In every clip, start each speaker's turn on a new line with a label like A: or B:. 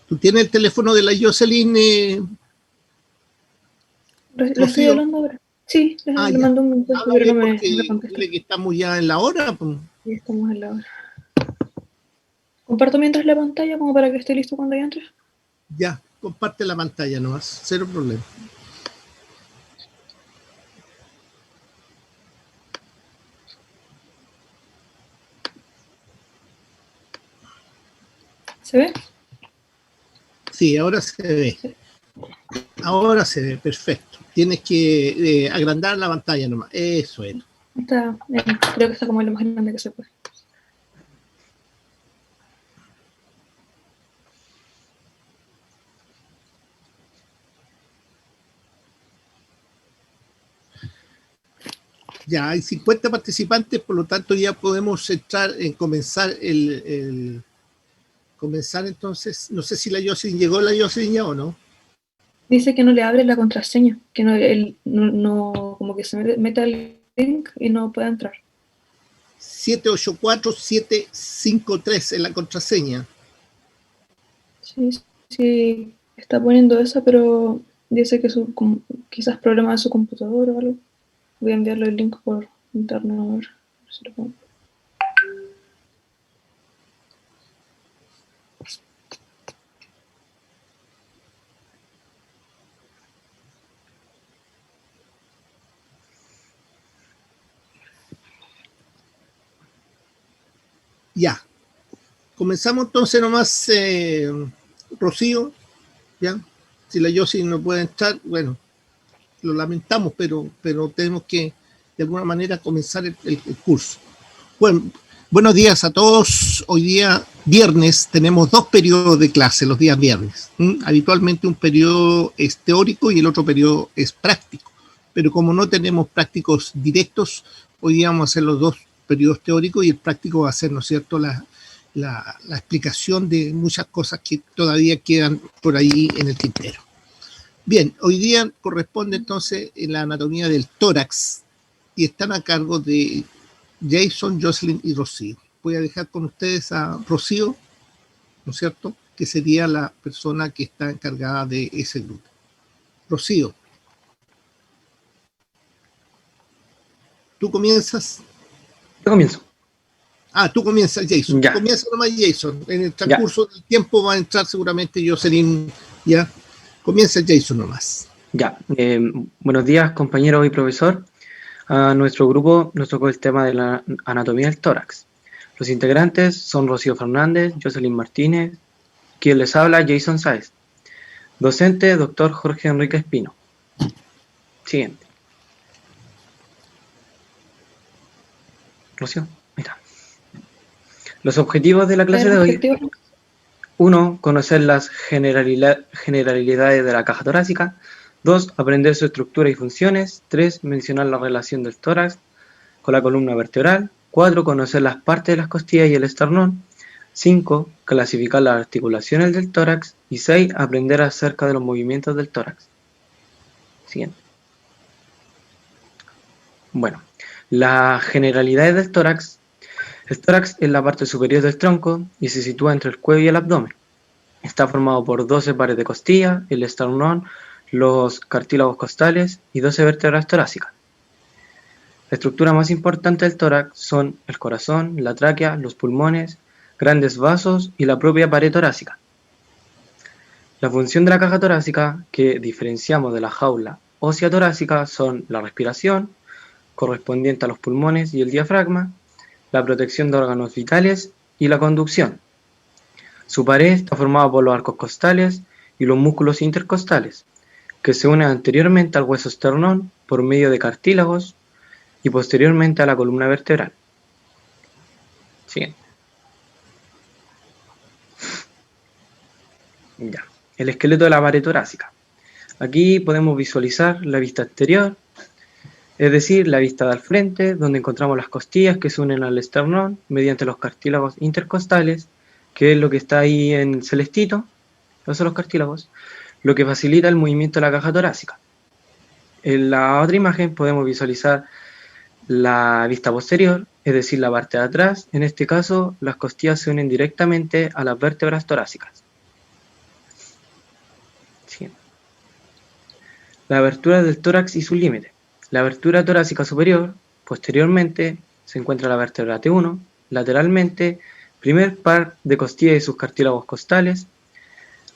A: ¿Tú tienes el teléfono de la Jocelyn?
B: Lo estoy hablando ahora. Sí, le mando un mensaje, pero no me contesta.
A: Dile que estamos ya en la hora. Pues.
B: Ya estamos en la hora. ¿Comparto mientras la pantalla como para que esté listo cuando ya entres?
A: Ya, comparte la pantalla nomás, cero problema.
B: ¿Se ve?
A: Sí, ahora se ve. Sí. Ahora se ve, perfecto. Tienes que agrandar la pantalla nomás. Eso es.
B: Está, creo que está como lo más grande que se puede.
A: Ya hay 50 participantes, por lo tanto ya podemos entrar en comenzar comenzar entonces. No sé si la Jocelyn llegó la Jocelyn ya o no.
B: Dice que no le abre la contraseña, que no, él no como que se mete al link y no puede entrar.
A: 784753 es la contraseña.
B: Sí, está poniendo esa, pero dice que quizás problema de su computador o algo. Voy a enviarle el link por interno a ver si lo puedo.
A: Ya. Comenzamos entonces nomás, Rocío. Ya. Si la Jocelyn no puede entrar, bueno, lo lamentamos, pero tenemos que de alguna manera comenzar el curso. Bueno, buenos días a todos. Hoy día, viernes, tenemos 2 periodos de clase los días viernes. Habitualmente un periodo es teórico y el otro periodo es práctico. Pero como no tenemos prácticos directos, hoy día vamos a hacer los 2 periodos teóricos y el práctico va a ser, ¿no es cierto?, la explicación de muchas cosas que todavía quedan por ahí en el tintero. Bien, hoy día corresponde entonces la anatomía del tórax y están a cargo de Jason, Jocelyn y Rocío. Voy a dejar con ustedes a Rocío, ¿no es cierto?, que sería la persona que está encargada de ese grupo. Rocío, ¿tú comienzas?
C: Yo comienzo.
A: Tú comienzas, Jason.
C: Ya.
A: Comienza nomás, Jason. En el transcurso del tiempo va a entrar seguramente Jocelyn. Ya. Comienza Jason nomás.
C: Ya. Buenos días, compañero y profesor. Nuestro grupo nos tocó el tema de la anatomía del tórax. Los integrantes son Rocío Fernández, Jocelyn Martínez, quien les habla, Jason Sáez. Docente, doctor Jorge Enrique Espino. Siguiente. Rocío, mira. Los objetivos de la clase de hoy. 1. Conocer las generalidades de la caja torácica. 2. Aprender su estructura y funciones. 3. Mencionar la relación del tórax con la columna vertebral. 4. Conocer las partes de las costillas y el esternón. 5. Clasificar las articulaciones del tórax. Y 6. Aprender acerca de los movimientos del tórax. Siguiente. Bueno, las generalidades del tórax. El tórax es la parte superior del tronco y se sitúa entre el cuello y el abdomen. Está formado por 12 pares de costilla, el esternón, los cartílagos costales y 12 vértebras torácicas. La estructura más importante del tórax son el corazón, la tráquea, los pulmones, grandes vasos y la propia pared torácica. La función de la caja torácica, que diferenciamos de la jaula ósea torácica, son la respiración, correspondiente a los pulmones y el diafragma, la protección de órganos vitales y la conducción. Su pared está formada por los arcos costales y los músculos intercostales, que se unen anteriormente al hueso esternón por medio de cartílagos y posteriormente a la columna vertebral. Siguiente. Ya. El esqueleto de la pared torácica. Aquí podemos visualizar la vista exterior, es decir, la vista del frente, donde encontramos las costillas que se unen al esternón mediante los cartílagos intercostales, que es lo que está ahí en celestito, esos son los cartílagos, lo que facilita el movimiento de la caja torácica. En la otra imagen podemos visualizar la vista posterior, es decir, la parte de atrás. En este caso, las costillas se unen directamente a las vértebras torácicas. Siguiente. La abertura del tórax y su límite. La abertura torácica superior, posteriormente, se encuentra la vértebra T1, lateralmente, primer par de costillas y sus cartílagos costales,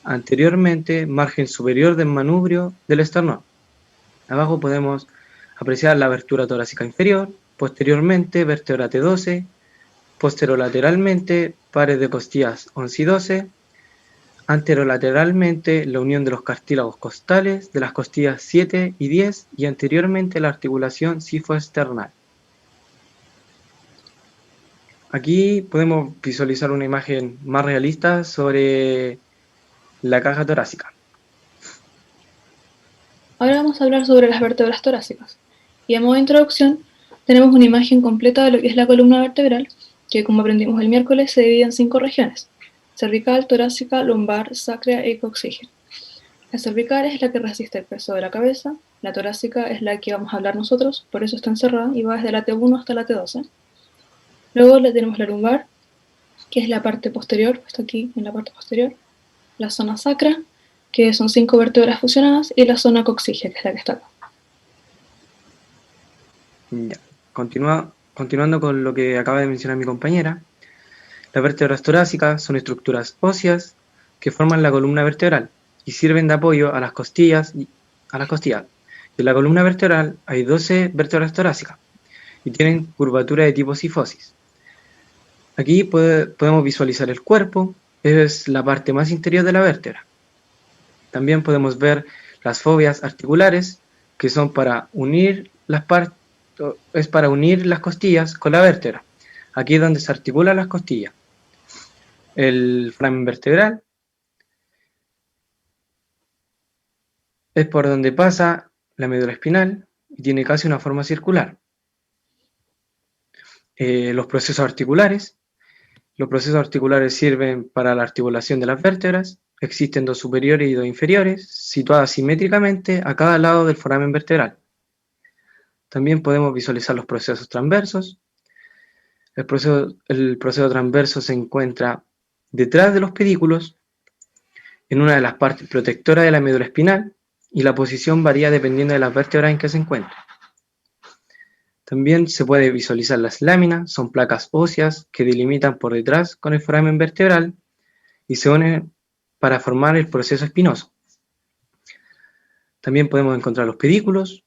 C: anteriormente, margen superior del manubrio del esternón. Abajo podemos apreciar la abertura torácica inferior, posteriormente, vértebra T12, posterolateralmente, pares de costillas 11 y 12, anterolateralmente la unión de los cartílagos costales de las costillas 7 y 10 y anteriormente la articulación sifoesternal. Aquí podemos visualizar una imagen más realista sobre la caja torácica.
B: Ahora vamos a hablar sobre las vértebras torácicas. Y a modo de introducción, tenemos una imagen completa de lo que es la columna vertebral, que como aprendimos el miércoles se divide en 5 regiones: cervical, torácica, lumbar, sacra y coxígea. La cervical es la que resiste el peso de la cabeza, la torácica es la que vamos a hablar nosotros, por eso está encerrada y va desde la T1 hasta la T12. Luego le tenemos la lumbar, que es la parte posterior, está aquí en la parte posterior, la zona sacra, que son 5 vértebras fusionadas, y la zona coxígea, que es la que está acá.
C: Ya. Continuando con lo que acaba de mencionar mi compañera, las vértebras torácicas son estructuras óseas que forman la columna vertebral y sirven de apoyo a las costillas. En la columna vertebral hay 12 vértebras torácicas y tienen curvatura de tipo sifosis. Aquí podemos visualizar el cuerpo, es la parte más interior de la vértebra. También podemos ver las fobias articulares, que son para unir las costillas con la vértebra. Aquí es donde se articulan las costillas. El foramen vertebral es por donde pasa la médula espinal y tiene casi una forma circular. Los procesos articulares sirven para la articulación de las vértebras. Existen dos superiores y dos inferiores, situadas simétricamente a cada lado del foramen vertebral. También podemos visualizar los procesos transversos. El proceso transverso se encuentra detrás de los pedículos, en una de las partes protectoras de la médula espinal, y la posición varía dependiendo de las vértebras en que se encuentra. También se puede visualizar las láminas, son placas óseas que delimitan por detrás con el foramen vertebral y se unen para formar el proceso espinoso. También podemos encontrar los pedículos,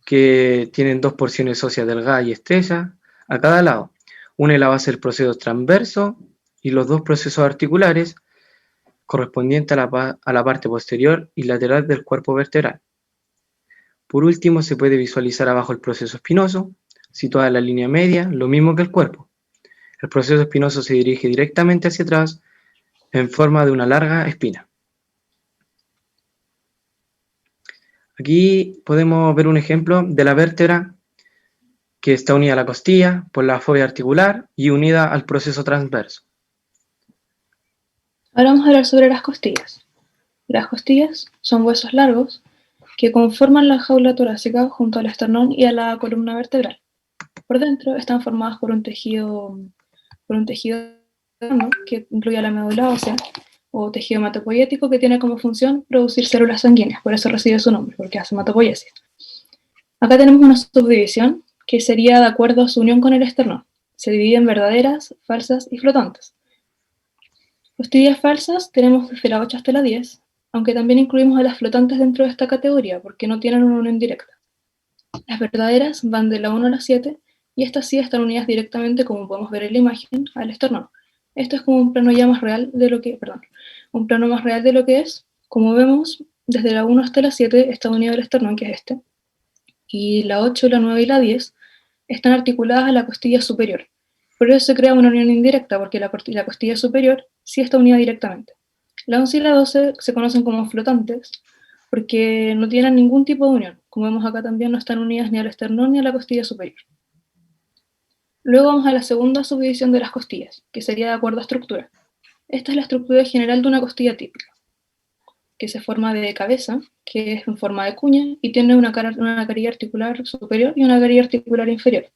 C: que tienen dos porciones óseas delgadas y estrechas a cada lado. Una es la base del proceso transverso y los dos procesos articulares correspondientes a la parte posterior y lateral del cuerpo vertebral. Por último, se puede visualizar abajo el proceso espinoso, situada en la línea media, lo mismo que el cuerpo. El proceso espinoso se dirige directamente hacia atrás en forma de una larga espina. Aquí podemos ver un ejemplo de la vértebra que está unida a la costilla por la fobia articular y unida al proceso transverso.
B: Ahora vamos a hablar sobre las costillas. Las costillas son huesos largos que conforman la jaula torácica junto al esternón y a la columna vertebral. Por dentro están formadas por un tejido blando que incluye la médula ósea, o tejido hematopoyético, que tiene como función producir células sanguíneas, por eso recibe su nombre, porque hace hematopoiesis. Acá tenemos una subdivisión que sería de acuerdo a su unión con el esternón. Se divide en verdaderas, falsas y flotantes. Costillas falsas tenemos desde la 8 hasta la 10, aunque también incluimos a las flotantes dentro de esta categoría, porque no tienen una unión directa. Las verdaderas van de la 1 a la 7, y estas sí están unidas directamente, como podemos ver en la imagen, al esternón. Esto es como un plano ya más real de lo que, un plano más real de lo que es. Como vemos, desde la 1 hasta la 7 está unido al esternón, que es este, y la 8, la 9 y la 10 están articuladas a la costilla superior. Por eso se crea una unión indirecta, porque la costilla superior sí está unida directamente. La 11 y la 12 se conocen como flotantes, porque no tienen ningún tipo de unión. Como vemos acá también no están unidas ni al esternón ni a la costilla superior. Luego vamos a la segunda subdivisión de las costillas, que sería de acuerdo a estructura. Esta es la estructura general de una costilla típica, que se forma de cabeza, que es en forma de cuña, y tiene una carilla articular superior y una carilla articular inferior.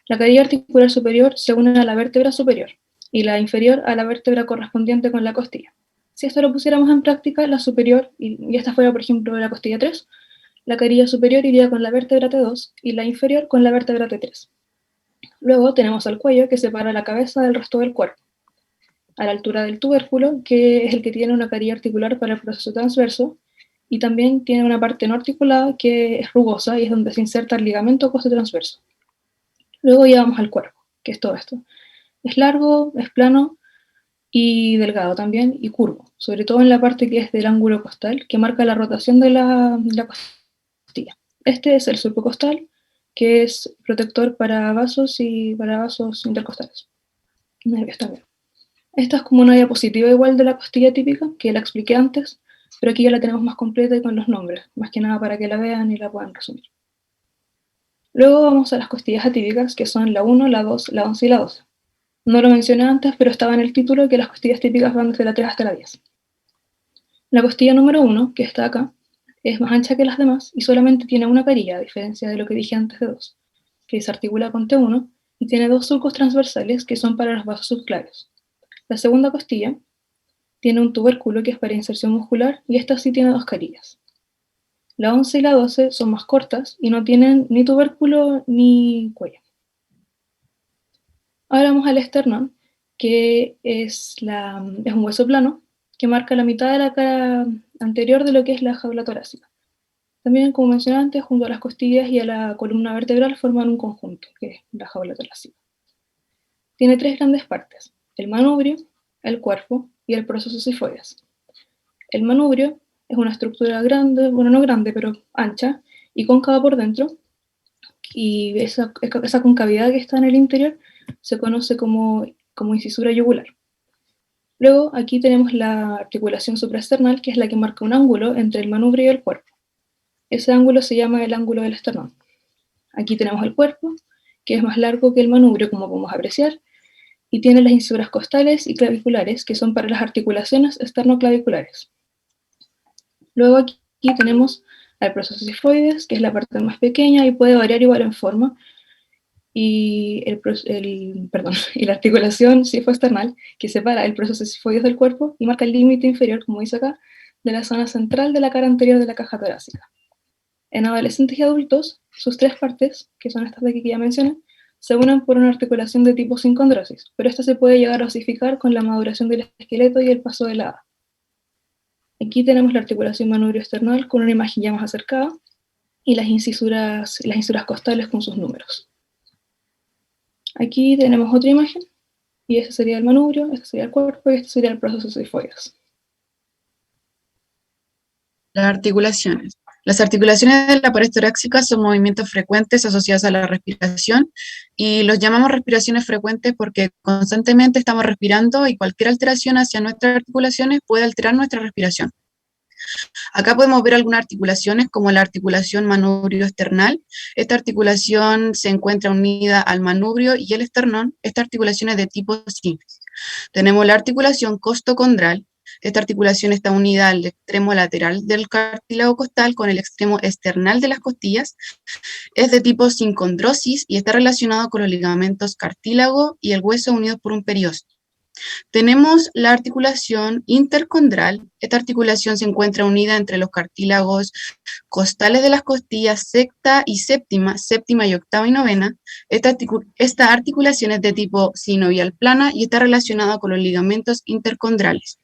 B: La carilla articular superior se une a la vértebra superior, y la inferior a la vértebra correspondiente con la costilla. Si esto lo pusiéramos en práctica, la superior, y esta fuera, por ejemplo, la costilla 3, la carilla superior iría con la vértebra T2 y la inferior con la vértebra T3. Luego tenemos el cuello, que separa la cabeza del resto del cuerpo, a la altura del tubérculo, que es el que tiene una carilla articular para el proceso transverso, y también tiene una parte no articulada que es rugosa y es donde se inserta el ligamento costotransverso. Luego llevamos al cuerpo, que es todo esto. Es largo, es plano y delgado también, y curvo, sobre todo en la parte que es del ángulo costal, que marca la rotación de la costilla. Este es el surco costal, que es protector para vasos y para vasos intercostales. Nervios también. Esta es como una diapositiva igual de la costilla típica, que la expliqué antes, pero aquí ya la tenemos más completa y con los nombres, más que nada para que la vean y la puedan resumir. Luego vamos a las costillas atípicas, que son la 1, la 2, la 11 y la 12. No lo mencioné antes, pero estaba en el título que las costillas típicas van desde la 3 hasta la 10. La costilla número 1, que está acá, es más ancha que las demás y solamente tiene una carilla, a diferencia de lo que dije antes de 2, que se articula con T1 y tiene 2 surcos transversales que son para los vasos subclavios. La segunda costilla tiene un tubérculo que es para inserción muscular y esta sí tiene 2 carillas. La 11 y la 12 son más cortas y no tienen ni tubérculo ni cuello. Ahora vamos al esternón, que es un hueso plano que marca la mitad de la cara anterior de lo que es la jaula torácica. También, como mencioné antes, junto a las costillas y a la columna vertebral forman un conjunto, que es la jaula torácica. Tiene 3 grandes partes: el manubrio, el cuerpo y el proceso sifoides. El manubrio es una estructura grande, bueno, no grande, pero ancha y cóncava por dentro, y esa concavidad que está en el interior se conoce como incisura yugular. Luego aquí tenemos la articulación supraesternal, que es la que marca un ángulo entre el manubrio y el cuerpo. Ese ángulo se llama el ángulo del esternón. Aquí tenemos el cuerpo, que es más largo que el manubrio, como podemos apreciar, y tiene las incisuras costales y claviculares, que son para las articulaciones esternoclaviculares. Luego aquí tenemos al proceso sifoides, que es la parte más pequeña y puede variar igual en forma, y la articulación sifoesternal, que separa el proceso sifoides del cuerpo y marca el límite inferior, como dice acá, de la zona central de la cara anterior de la caja torácica. En adolescentes y adultos, sus 3 partes, que son estas de aquí que ya mencioné, se unen por una articulación de tipo sincondrosis, pero esta se puede llegar a osificar con la maduración del esqueleto y el paso de la edad. Aquí tenemos la articulación manubrio-esternal con una imagen ya más acercada y las incisuras costales con sus números. Aquí tenemos otra imagen, y ese sería el manubrio, este sería el cuerpo y este sería el proceso sifoides.
D: Las articulaciones. Las articulaciones de la pared torácica son movimientos frecuentes asociados a la respiración y los llamamos respiraciones frecuentes porque constantemente estamos respirando y cualquier alteración hacia nuestras articulaciones puede alterar nuestra respiración. Acá podemos ver algunas articulaciones como la articulación manubrio-esternal. Esta articulación se encuentra unida al manubrio y el esternón. Esta articulación es de tipo sínfisis. Tenemos la articulación costocondral. Esta articulación está unida al extremo lateral del cartílago costal con el extremo external de las costillas. Es de tipo sincondrosis y está relacionado con los ligamentos cartílago y el hueso unidos por un periósteo. Tenemos la articulación intercondral. Esta articulación se encuentra unida entre los cartílagos costales de las costillas sexta y séptima y octava y novena. Esta articulación es de tipo sinovial plana y está relacionada con los ligamentos intercondrales.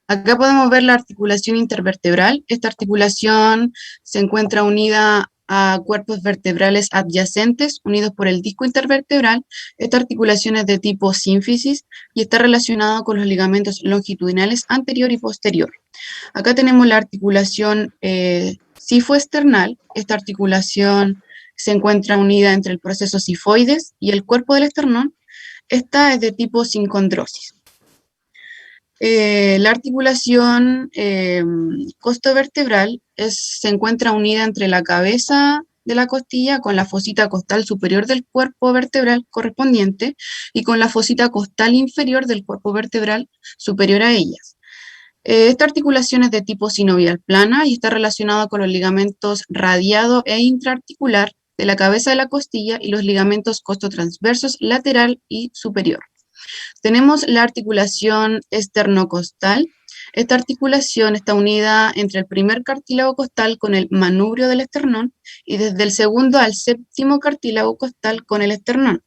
D: Acá podemos ver la articulación intervertebral. Esta articulación se encuentra unida a cuerpos vertebrales adyacentes, unidos por el disco intervertebral. Esta articulación es de tipo sínfisis y está relacionada con los ligamentos longitudinales anterior y posterior. Acá tenemos la articulación sifoesternal. Esta articulación se encuentra unida entre el proceso sifoides y el cuerpo del esternón. Esta es de tipo sincondrosis. La articulación costovertebral se encuentra unida entre la cabeza de la costilla con la fosita costal superior del cuerpo vertebral correspondiente y con la fosita costal inferior del cuerpo vertebral superior a ellas. Esta articulación es de tipo sinovial plana y está relacionada con los ligamentos radiado e intraarticular. de la cabeza de la costilla y los ligamentos costotransversos lateral y superior. Tenemos la articulación esternocostal. Esta articulación está unida entre el primer cartílago costal con el manubrio del esternón y desde el segundo al séptimo cartílago costal con el esternón.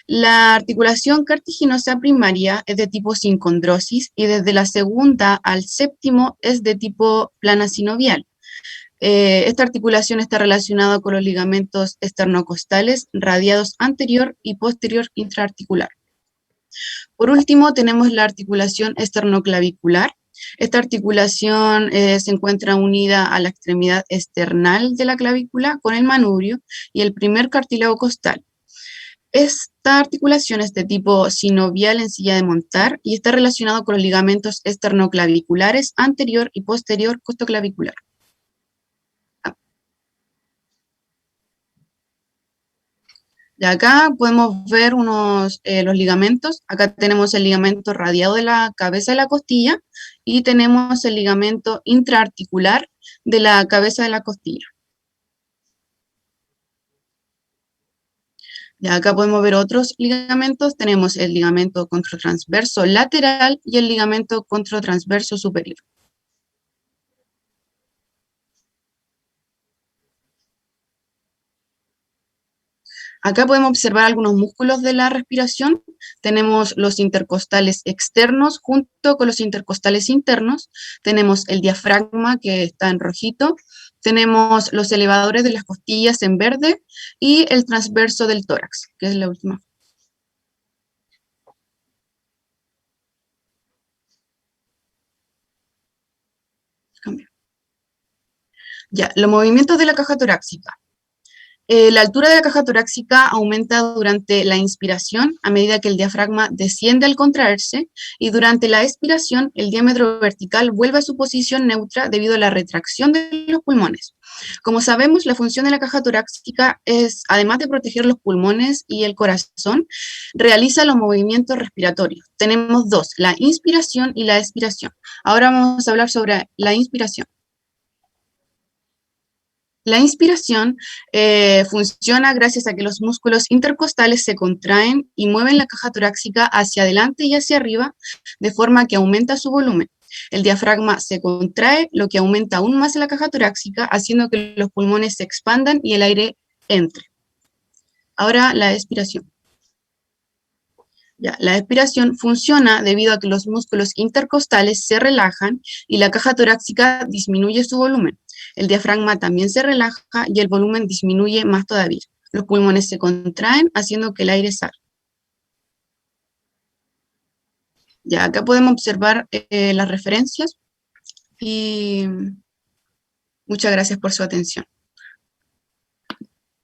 D: La articulación cartilaginosa primaria es de tipo sincondrosis y desde la segunda al séptimo es de tipo plana sinovial. Esta articulación está relacionada con los ligamentos esternocostales radiados anterior y posterior intraarticular. Por último, tenemos la articulación esternoclavicular. Esta articulación se encuentra unida a la extremidad external de la clavícula con el manubrio y el primer cartílago costal. Esta articulación es de tipo sinovial en silla de montar y está relacionado con los ligamentos esternoclaviculares anterior y posterior costoclavicular. Y acá podemos ver los ligamentos. Acá tenemos el ligamento radiado de la cabeza de la costilla y tenemos el ligamento intraarticular de la cabeza de la costilla. Y acá podemos ver otros ligamentos. Tenemos el ligamento controtransverso lateral y el ligamento controtransverso superior. Acá podemos observar algunos músculos de la respiración. Tenemos los intercostales externos junto con los intercostales internos. Tenemos el diafragma que está en rojito. Tenemos los elevadores de las costillas en verde y el transverso del tórax, que es la última. Cambio. Ya, los movimientos de la caja torácica. La altura de la caja torácica aumenta durante la inspiración a medida que el diafragma desciende al contraerse y durante la expiración el diámetro vertical vuelve a su posición neutra debido a la retracción de los pulmones. Como sabemos, la función de la caja torácica es, además de proteger los pulmones y el corazón, realiza los movimientos respiratorios. Tenemos dos, la inspiración y la expiración. Ahora vamos a hablar sobre la inspiración. La inspiración funciona gracias a que los músculos intercostales se contraen y mueven la caja torácica hacia adelante y hacia arriba, de forma que aumenta su volumen. El diafragma se contrae, lo que aumenta aún más la caja torácica, haciendo que los pulmones se expandan y el aire entre. Ahora la expiración. Ya, la expiración funciona debido a que los músculos intercostales se relajan y la caja torácica disminuye su volumen. El diafragma también se relaja y el volumen disminuye más todavía. Los pulmones se contraen, haciendo que el aire salga. Ya, acá podemos observar las referencias y muchas gracias por su atención.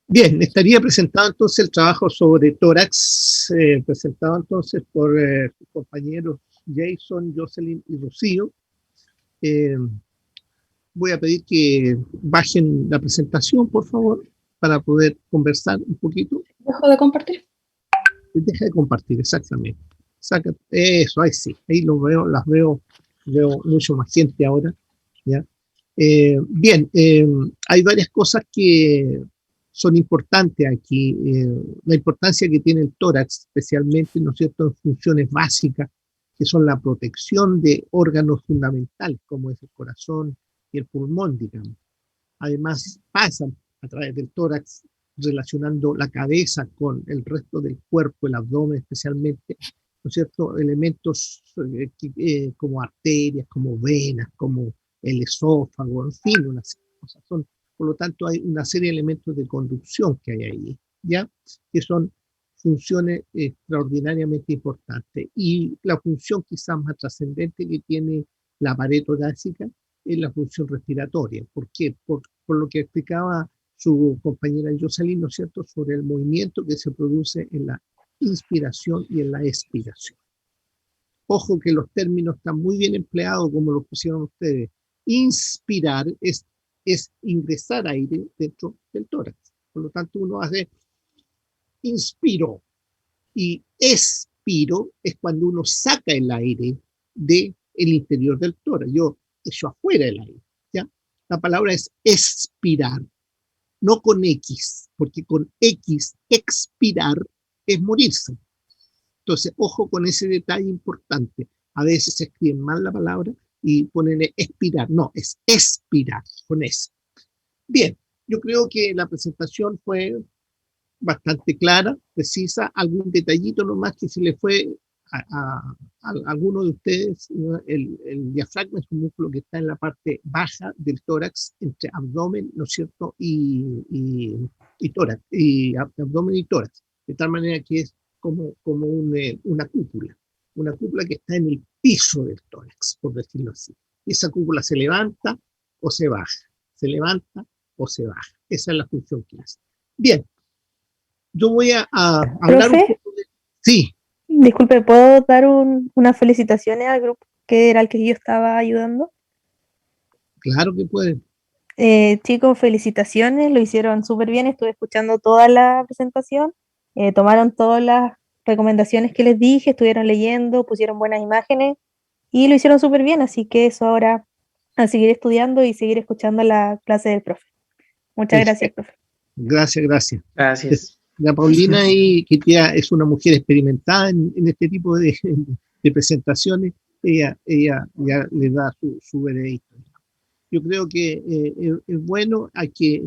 A: Bien, estaría presentado entonces el trabajo sobre tórax, presentado entonces por sus compañeros Jason, Jocelyn y Rocío. Voy a pedir que bajen la presentación, por favor, para poder conversar un poquito.
B: ¿Dejo de compartir?
A: Deja de compartir, exactamente. Eso, ahí sí, ahí lo veo, veo mucho más gente ahora, ¿ya? Bien, hay varias cosas que son importantes aquí. La importancia que tiene el tórax, especialmente, ¿no es cierto?, en funciones básicas, que son la protección de órganos fundamentales, como es el corazón y el pulmón, digamos. Además, pasan a través del tórax, relacionando la cabeza con el resto del cuerpo, el abdomen especialmente, ¿no es cierto?, elementos como arterias, como venas, como el esófago, en fin, unas cosas. Por lo tanto, hay una serie de elementos de conducción que hay ahí, ¿ya?, que son funciones extraordinariamente importantes. Y la función quizás más trascendente que tiene la pared torácica es la función respiratoria. ¿Por qué? Por lo que explicaba su compañera Jocelyn, ¿no es cierto?, sobre el movimiento que se produce en la inspiración y en la expiración. Ojo que los términos están muy bien empleados, como lo pusieron ustedes. Inspirar es ingresar aire dentro del tórax. Por lo tanto, uno hace inspiro y expiro es cuando uno saca el aire del interior del tórax. Yo echo afuera el aire, ¿ya? La palabra es expirar. no con X, porque con X, expirar, es morirse. Entonces, ojo con ese detalle importante. A veces se escriben mal la palabra y ponen expirar. No, es expirar, con S. Bien, yo creo que la presentación fue bastante clara, precisa, algún detallito nomás que se le fue a alguno de ustedes, ¿no? El diafragma es un músculo que está en la parte baja del tórax, entre abdomen, ¿no es cierto?, y tórax, y abdomen y tórax, de tal manera que es como una cúpula que está en el piso del tórax, por decirlo así. Y esa cúpula se levanta o se baja, se levanta o se baja. Esa es la función que hace. Bien, yo voy a hablar un
E: Profe,
A: poco de... Sí,
E: disculpe, ¿puedo dar unas felicitaciones al grupo que era el que yo estaba ayudando?
A: claro que pueden.
E: Chicos, felicitaciones, lo hicieron súper bien, estuve escuchando toda la presentación, tomaron todas las recomendaciones que les dije, estuvieron leyendo, pusieron buenas imágenes y lo hicieron súper bien, así que eso ahora a seguir estudiando y seguir escuchando la clase del profe. Muchas gracias,
A: Perfecto.
E: profe.
A: Gracias, gracias.
C: Gracias.
A: La Paulina, y que ya es una mujer experimentada en este tipo de presentaciones, ella ya le da su veredicto. Yo creo que es bueno, hay que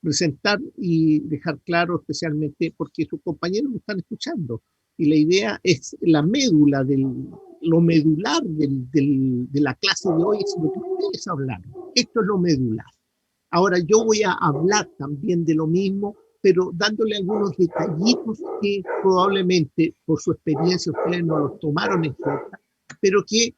A: presentar y dejar claro, especialmente porque sus compañeros lo están escuchando. Y la idea es la médula, lo medular de la clase de hoy, es lo que ustedes hablaron. Esto es lo medular. Ahora yo voy a hablar también de lo mismo, pero dándole algunos detallitos que probablemente por su experiencia ustedes no los tomaron en cuenta, pero que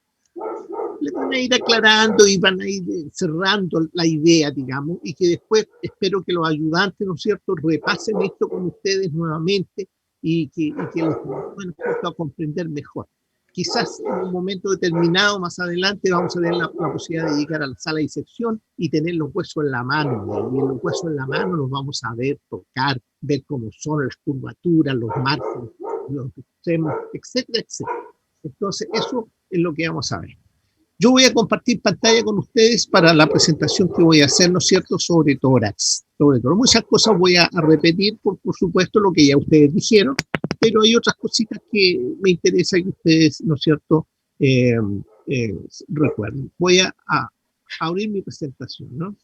A: le van a ir aclarando y van a ir cerrando la idea, digamos, y que después espero que los ayudantes, ¿no es cierto?, repasen esto con ustedes nuevamente y que les puedan a comprender mejor. Quizás en un momento determinado, más adelante, vamos a tener la posibilidad de llegar a la sala de disección y tener los huesos en la mano. Y en los huesos en la mano los vamos a ver, tocar, ver cómo son las curvaturas, los márgenes, los extremos, etcétera, etcétera. Entonces, eso es lo que vamos a ver. Yo voy a compartir pantalla con ustedes para la presentación que voy a hacer, ¿no es cierto?, sobre tórax. Sobre todo. Muchas cosas voy a repetir, por supuesto, lo que ya ustedes dijeron, pero hay otras cositas que me interesa que ustedes, ¿no es cierto?, recuerden. Voy a abrir mi presentación, ¿no?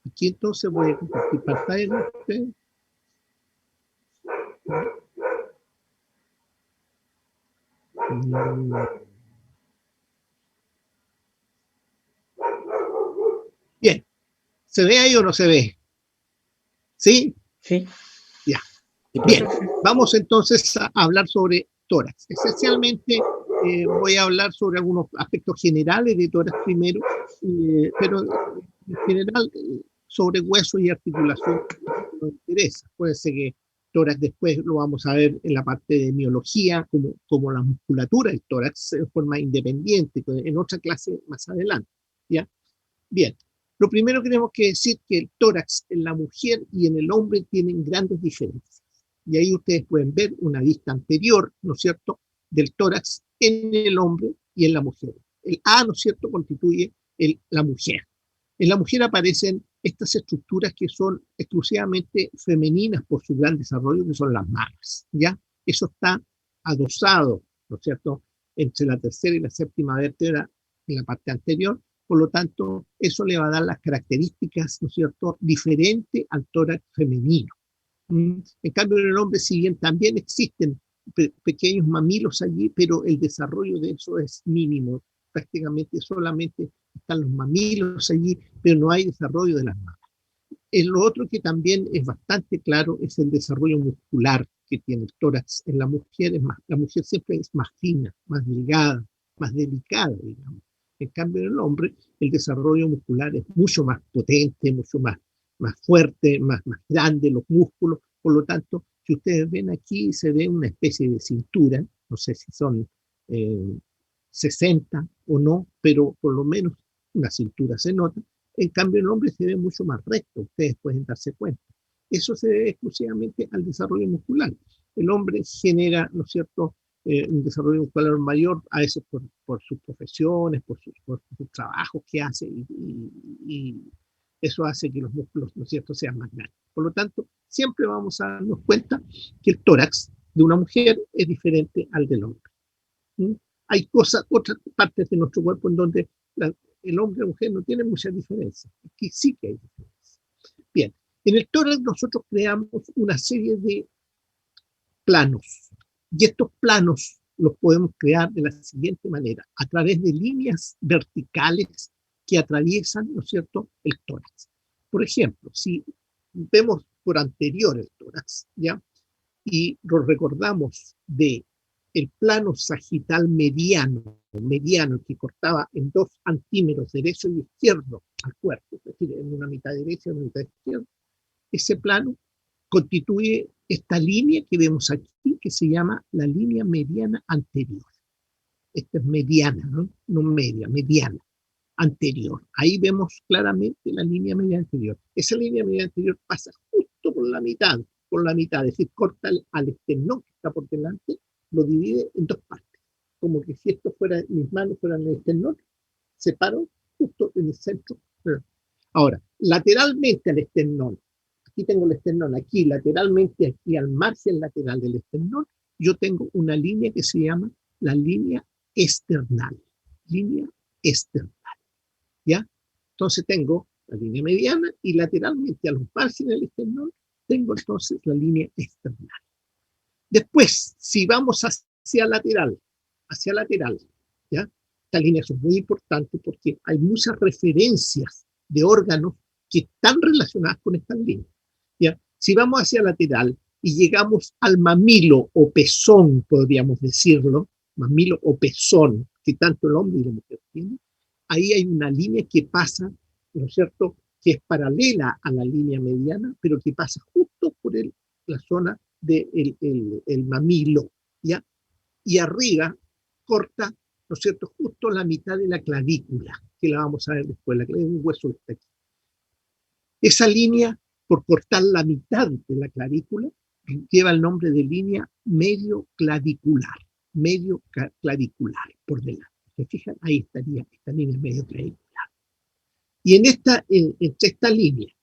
A: Aquí entonces voy a compartir pantalla con ustedes. Bien, ¿se ve ahí o no se ve? ¿Sí?
C: Sí.
A: Ya. Bien, vamos entonces a hablar sobre tórax. Esencialmente voy a hablar sobre algunos aspectos generales de tórax primero, pero en general sobre hueso y articulación nos interesa. Puede ser que tórax después lo vamos a ver en la parte de miología, como la musculatura del tórax de forma independiente, en otra clase más adelante. ¿Ya? Bien, lo primero que tenemos que decir que el tórax en la mujer y en el hombre tienen grandes diferencias. Y ahí ustedes pueden ver una vista anterior, ¿no es cierto?, del tórax en el hombre y en la mujer. El A, ¿no es cierto?, constituye la mujer. En la mujer aparecen estas estructuras que son exclusivamente femeninas por su gran desarrollo, que son las mamas, ¿ya? Eso está adosado, ¿no es cierto?, entre la tercera y la séptima vértebra en la parte anterior. Por lo tanto, eso le va a dar las características, ¿no es cierto?, diferentes al tórax femenino. En cambio, en el hombre, si bien también existen pequeños mamilos allí, pero el desarrollo de eso es mínimo. Prácticamente solamente están los mamilos allí, pero no hay desarrollo de las mamas. Lo otro que también es bastante claro es el desarrollo muscular que tiene el tórax en la mujer. La mujer siempre es más fina, más delgada, más delicada, digamos. En cambio, en el hombre, el desarrollo muscular es mucho más potente, mucho más fuerte, más grande, los músculos. Por lo tanto, si ustedes ven aquí, se ve una especie de cintura, no sé si son 60 o no, pero por lo menos una cintura se nota, En cambio, el hombre se ve mucho más recto, ustedes pueden darse cuenta. Eso se debe exclusivamente al desarrollo muscular. El hombre genera, ¿no es cierto?, un desarrollo muscular mayor, a veces por sus profesiones, por sus trabajos que hace, y eso hace que los músculos, ¿no es cierto?, sean más grandes. Por lo tanto, siempre vamos a darnos cuenta que el tórax de una mujer es diferente al del hombre. ¿Mm? Hay otras partes de nuestro cuerpo en donde el hombre y la mujer no tienen mucha diferencia. Aquí sí que hay diferencia. Bien, en el tórax nosotros creamos una serie de planos. Y estos planos los podemos crear de la siguiente manera, a través de líneas verticales que atraviesan, ¿no es cierto?, el tórax. Por ejemplo, si vemos por anterior el tórax, ¿ya?, y lo recordamos de el plano sagital mediano que cortaba en 2 antímeros derecho y izquierdo al cuerpo, es decir, en una mitad derecha y una mitad izquierda, ese plano constituye esta línea que vemos aquí, que se llama la línea mediana anterior. Esta es mediana, no media, mediana, anterior. Ahí vemos claramente la línea media anterior. Esa línea media anterior pasa justo por la mitad, es decir, corta al esternón que está por delante, lo divide en 2 partes. Como que si esto fuera, mis manos fueran el esternón, separo justo en el centro. Ahora, lateralmente al esternón, aquí tengo el esternón, aquí lateralmente, aquí al margen lateral del esternón, yo tengo una línea que se llama la línea esternal. Línea esternal. ¿Ya? Entonces tengo la línea mediana y lateralmente a los márgenes del esternón tengo entonces la línea esternal. Después, si vamos hacia lateral, ¿ya? Estas líneas son muy importantes porque hay muchas referencias de órganos que están relacionadas con estas líneas. ¿Ya? Si vamos hacia lateral y llegamos al mamilo o pezón, podríamos decirlo, mamilo o pezón, que tanto el hombre y la mujer tienen, ahí hay una línea que pasa, ¿no es cierto?, que es paralela a la línea mediana, pero que pasa justo por la zona del el mamilo, ¿ya? Y arriba corta, ¿no es cierto?, justo la mitad de la clavícula, que la vamos a ver después, la clavícula es un hueso que está aquí. Esa línea, por cortar la mitad de la clavícula, lleva el nombre de línea medio clavicular, por delante. ¿Se fijan? Ahí estaría esta línea medio clavicular. Y entre esta línea,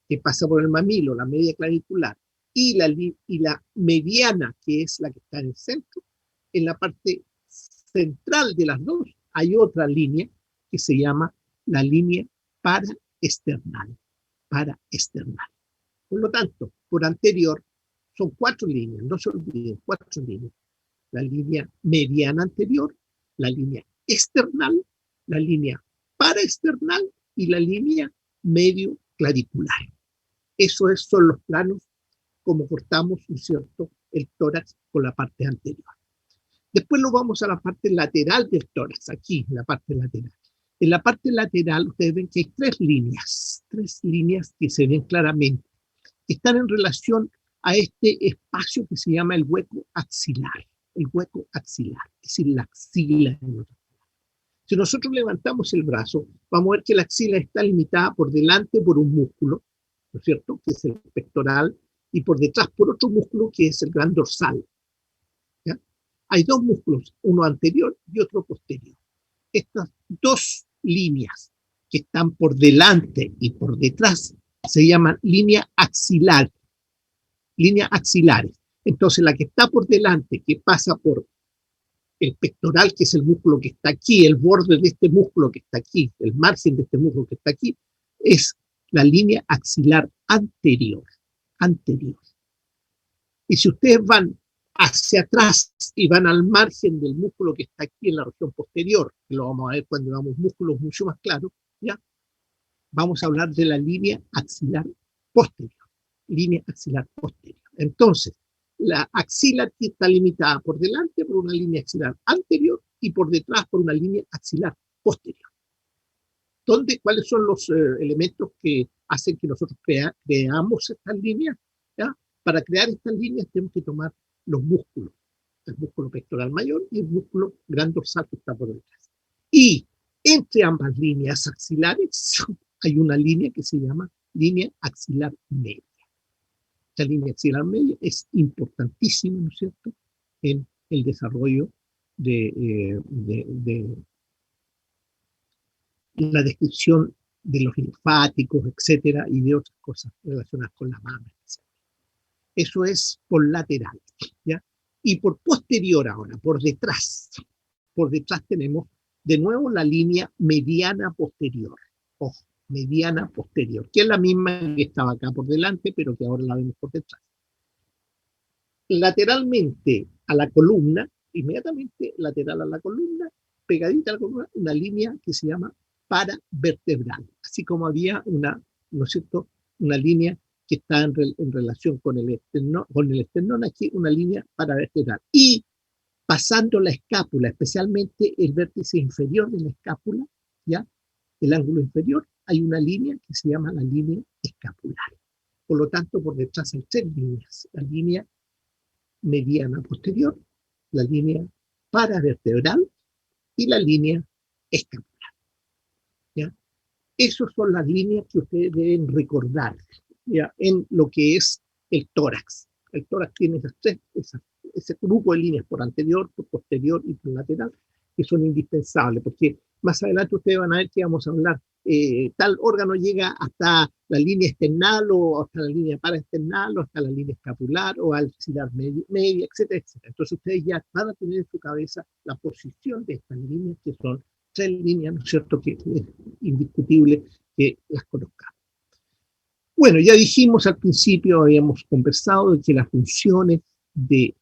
A: que pasa por el mamilo, la media clavicular, y la mediana, que es la que está en el centro, en la parte central de las dos, hay otra línea que se llama la línea paraesternal. Por lo tanto, por anterior, son 4 líneas, no se olviden, 4 líneas. La línea mediana anterior, la línea external, la línea paraesternal y la línea medio clavicular. Esos son los planos como cortamos, ¿no es cierto?, el tórax con la parte anterior. Después nos vamos a la parte lateral del tórax, aquí, en la parte lateral. En la parte lateral ustedes ven que hay 3 líneas que se ven claramente, que están en relación a este espacio que se llama el hueco axilar, es decir, la axila. Si nosotros levantamos el brazo, vamos a ver que la axila está limitada por delante por un músculo, ¿no es cierto?, que es el pectoral, y por detrás por otro músculo que es el gran dorsal. ¿Ya? Hay 2 músculos, uno anterior y otro posterior. Estas 2 líneas que están por delante y por detrás se llaman línea axilares. Entonces la que está por delante, que pasa por el pectoral, que es el músculo que está aquí, el borde de este músculo que está aquí, el margen de este músculo que está aquí, es la línea axilar anterior. Y si ustedes van hacia atrás y van al margen del músculo que está aquí en la región posterior, que lo vamos a ver cuando veamos músculos mucho más claros, ¿ya? Vamos a hablar de la línea axilar posterior. Entonces, la axila está limitada por delante por una línea axilar anterior y por detrás por una línea axilar posterior. ¿Cuáles son los elementos que hacen que nosotros creamos estas líneas? ¿Ya? Para crear estas líneas tenemos que tomar los músculos, el músculo pectoral mayor y el músculo gran dorsal que está por detrás. Y entre ambas líneas axilares hay una línea que se llama línea axilar media. Esta línea axilar media es importantísima, ¿no es cierto?, en el desarrollo de la descripción de los linfáticos, etcétera, y de otras cosas relacionadas con la mama. Eso es por lateral, ¿ya? Y por posterior ahora, por detrás tenemos de nuevo la línea mediana posterior. Ojo, mediana posterior, que es la misma que estaba acá por delante, pero que ahora la vemos por detrás. Lateralmente a la columna, inmediatamente lateral a la columna, pegadita a la columna, una línea que se llama paravertebral, así como había una, ¿no es cierto?, una línea que está en relación con el esternón, aquí una línea paravertebral. Y pasando la escápula, especialmente el vértice inferior de la escápula, ¿ya?, el ángulo inferior, hay una línea que se llama la línea escapular. Por lo tanto, por detrás hay tres líneas: la línea mediana posterior, la línea paravertebral y la línea escapular, ¿ya? Esas son las líneas que ustedes deben recordar, ¿ya?, en lo que es el tórax. El tórax tiene ese grupo de líneas por anterior, por posterior y por lateral, que son indispensables, porque más adelante ustedes van a ver que vamos a hablar, tal órgano llega hasta la línea esternal, o hasta la línea paraesternal, o hasta la línea escapular, o axilar media, etcétera, etcétera. Entonces ustedes ya van a tener en su cabeza la posición de estas líneas, que son tres líneas, ¿no es cierto?, que es indiscutible que las conozcamos. Bueno, ya dijimos al principio, habíamos conversado de que las funciones del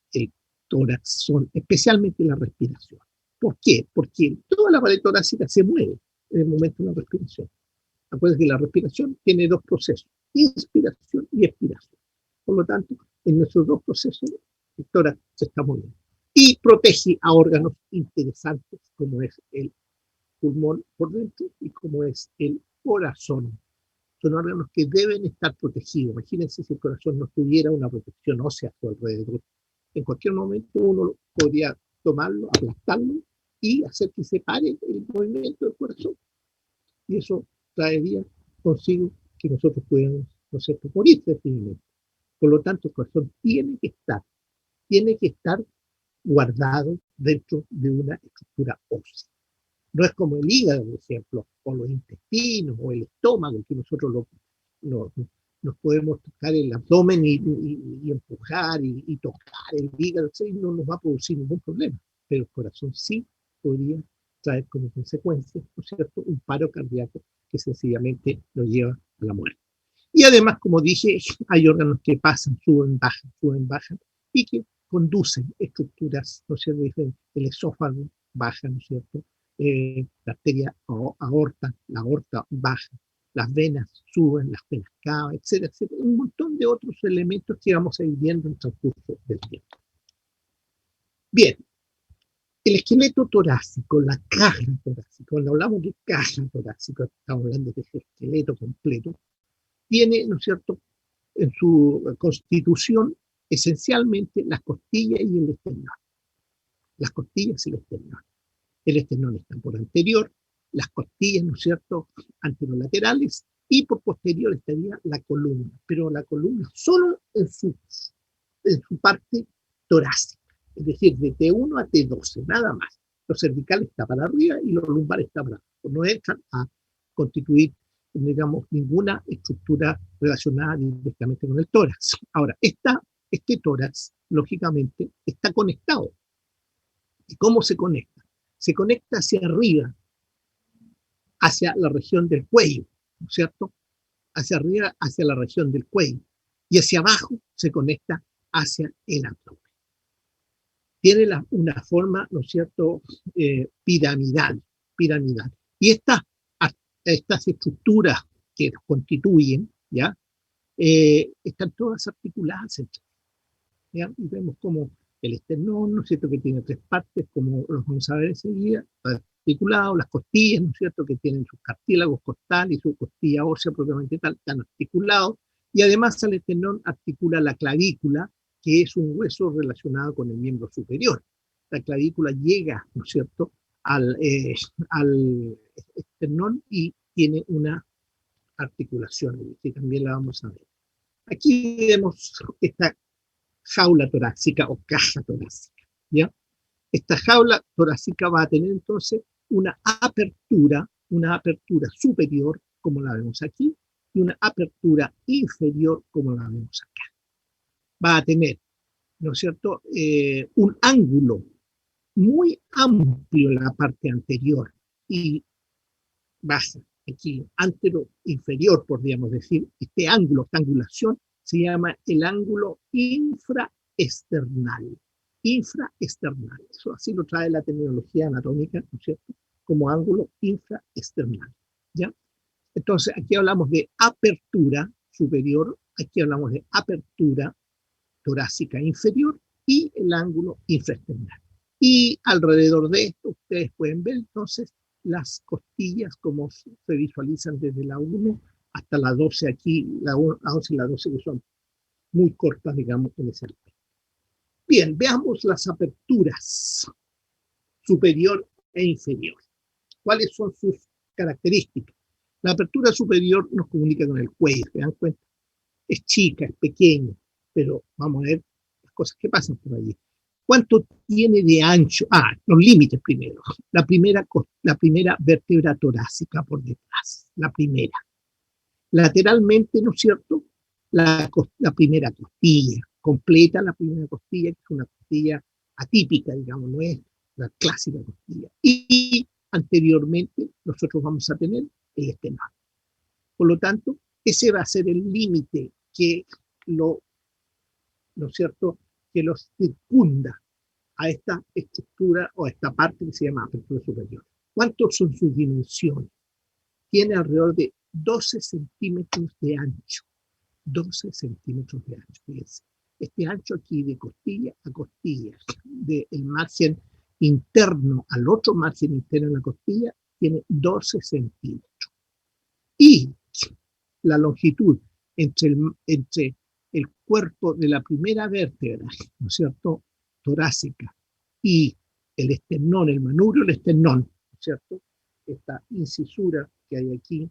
A: tórax son especialmente la respiración. ¿Por qué? Porque toda la pared torácica se mueve en el momento de la respiración. Acuérdense que la respiración tiene dos procesos: inspiración y expiración. Por lo tanto, en nuestros dos procesos, el tórax se está moviendo. Y protege a órganos interesantes, como es el pulmón por dentro y como es el corazón. Son órganos que deben estar protegidos. Imagínense si el corazón no tuviera una protección ósea a su alrededor. En cualquier momento uno podría tomarlo, aplastarlo y hacer que se pare el movimiento del corazón. Y eso traería consigo que nosotros pudiéramos, ¿no es cierto?, morir definitivamente. Por lo tanto, el corazón tiene que estar guardado dentro de una estructura ósea. No es como el hígado, por ejemplo, o los intestinos, o el estómago, que nosotros nos podemos tocar el abdomen y empujar y tocar el hígado, y no nos va a producir ningún problema. Pero el corazón sí podría traer como consecuencia, ¿no es cierto?, un paro cardíaco que sencillamente lo lleva a la muerte. Y además, como dije, hay órganos que pasan, suben, bajan, y que conducen estructuras, ¿no es cierto?, diferentes. El esófago baja, ¿no es cierto?, la arteria aorta, la aorta baja, las venas suben, las venas cavan, etcétera, etcétera. Un montón de otros elementos que vamos a ir viendo en el transcurso del tiempo. Bien, el esqueleto torácico, la caja torácica, cuando hablamos de caja torácica, estamos hablando de esqueleto completo, tiene, ¿no es cierto?, en su constitución esencialmente las costillas y el esternón. Las costillas y el esternón. El esternón está por anterior, las costillas, ¿no es cierto?, anterolaterales, y por posterior estaría la columna, pero la columna solo en su parte torácica, es decir, de T1 a T12, nada más. Lo cervical está para arriba y lo lumbar está para abajo. No entran a constituir, digamos, ninguna estructura relacionada directamente con el tórax. Ahora, este tórax, lógicamente, está conectado. ¿Y cómo se conecta? Se conecta hacia arriba, hacia la región del cuello, ¿no es cierto? Hacia arriba, hacia la región del cuello. Y hacia abajo se conecta hacia el abdomen. Tiene una forma, ¿no es cierto?, piramidal. Y estas estructuras que los constituyen, ¿ya?, están todas articuladas entre ellas, ¿ya? Y vemos como el esternón, ¿no es cierto?, que tiene tres partes, como los vamos a ver enseguida, articulados, las costillas, ¿no es cierto?, que tienen sus cartílagos costales y su costilla ósea propiamente tal, están articulados, y además al esternón articula la clavícula, que es un hueso relacionado con el miembro superior. La clavícula llega, ¿no es cierto?, al esternón y tiene una articulaciones, que también la vamos a ver. Aquí vemos esta jaula torácica o caja torácica, ¿ya? Esta jaula torácica va a tener entonces una apertura superior, como la vemos aquí, y una apertura inferior, como la vemos acá. Va a tener, ¿no es cierto?, un ángulo muy amplio en la parte anterior y baja, aquí, antero-inferior, podríamos decir. Este ángulo, esta angulación, se llama el ángulo infraesternal. Infraesternal. Eso así lo trae la terminología anatómica, ¿no es cierto?, como ángulo infraesternal, ¿ya? Entonces, aquí hablamos de apertura superior, aquí hablamos de apertura torácica inferior y el ángulo infraesternal. Y alrededor de esto, ustedes pueden ver entonces las costillas como se visualizan desde la 1 hasta la 12 aquí, la 11 y la 12 que son muy cortas, digamos, en ese aspecto. Bien, veamos las aperturas superior e inferior. ¿Cuáles son sus características? La apertura superior nos comunica con el cuello, ¿se dan cuenta? Es chica, es pequeña, pero vamos a ver las cosas que pasan por allí. ¿Cuánto tiene de ancho? Los límites primero. La primera vértebra torácica por detrás, la primera. Lateralmente, ¿no es cierto?, la primera costilla, completa la primera costilla, que es una costilla atípica, digamos, no es la clásica costilla. Y anteriormente nosotros vamos a tener el esternón. Por lo tanto, ese va a ser el límite que ¿no es cierto?, que los circunda a esta estructura o a esta parte que se llama apertura superior. ¿Cuántos son sus dimensiones? Tiene alrededor de 12 centímetros de ancho. 12 centímetros de ancho. Fíjense. Este ancho aquí de costilla a costilla, del margen interno al otro margen interno de la costilla, tiene 12 centímetros. Y la longitud entre el cuerpo de la primera vértebra, ¿no es cierto?, torácica, y el esternón, el manubrio del esternón, ¿no es cierto?, esta incisura que hay aquí,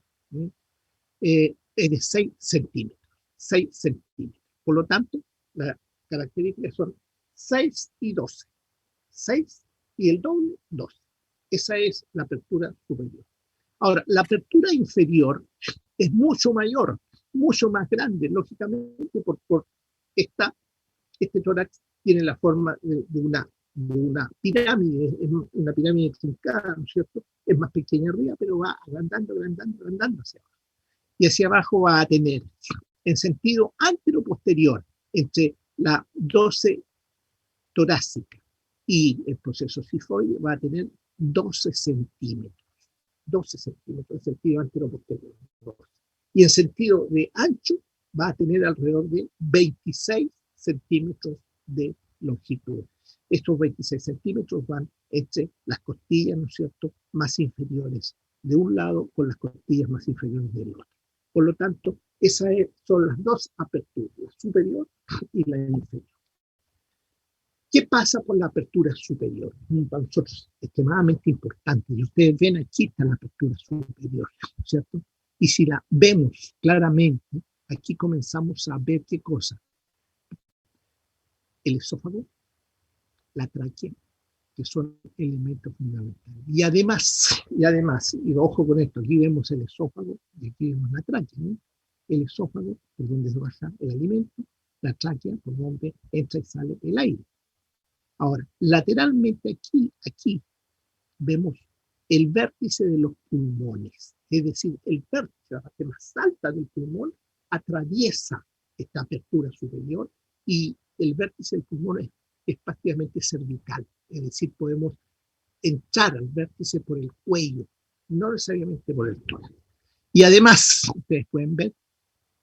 A: es de 6 centímetros. 6 centímetros. Por lo tanto, las características son 6 y 12. 6 y el doble, 12. Esa es la apertura superior. Ahora, la apertura inferior es mucho mayor, mucho más grande, lógicamente, por este tórax tiene la forma de una pirámide, es una pirámide truncada, ¿no es cierto? Es más pequeña arriba, pero va agrandando hacia abajo. Y hacia abajo va a tener, en sentido antero-posterior, entre la 12 torácica y el proceso sifoide, va a tener 12 centímetros. 12 centímetros en sentido antero-posterior. Y en sentido de ancho va a tener alrededor de 26 centímetros de longitud. Estos 26 centímetros van entre las costillas, ¿no es cierto?, más inferiores de un lado con las costillas más inferiores del otro. Por lo tanto, esas son las dos aperturas, la superior y la inferior. ¿Qué pasa con la apertura superior? Para nosotros es extremadamente importante. Y ustedes ven aquí está la apertura superior, ¿cierto? Y si la vemos claramente, aquí comenzamos a ver qué cosa. El esófago, la tráquea, que son elementos fundamentales. Y además, y ojo con esto, aquí vemos el esófago y aquí vemos la tráquea, ¿no? El esófago, por donde se baja el alimento, la tráquea, por donde entra y sale el aire. Ahora, lateralmente aquí vemos el vértice de los pulmones, es decir, el vértice, la parte más alta del pulmón, atraviesa esta apertura superior y el vértice del pulmón es prácticamente cervical, es decir, podemos entrar al vértice por el cuello, no necesariamente por el tórax. Y además, ustedes pueden ver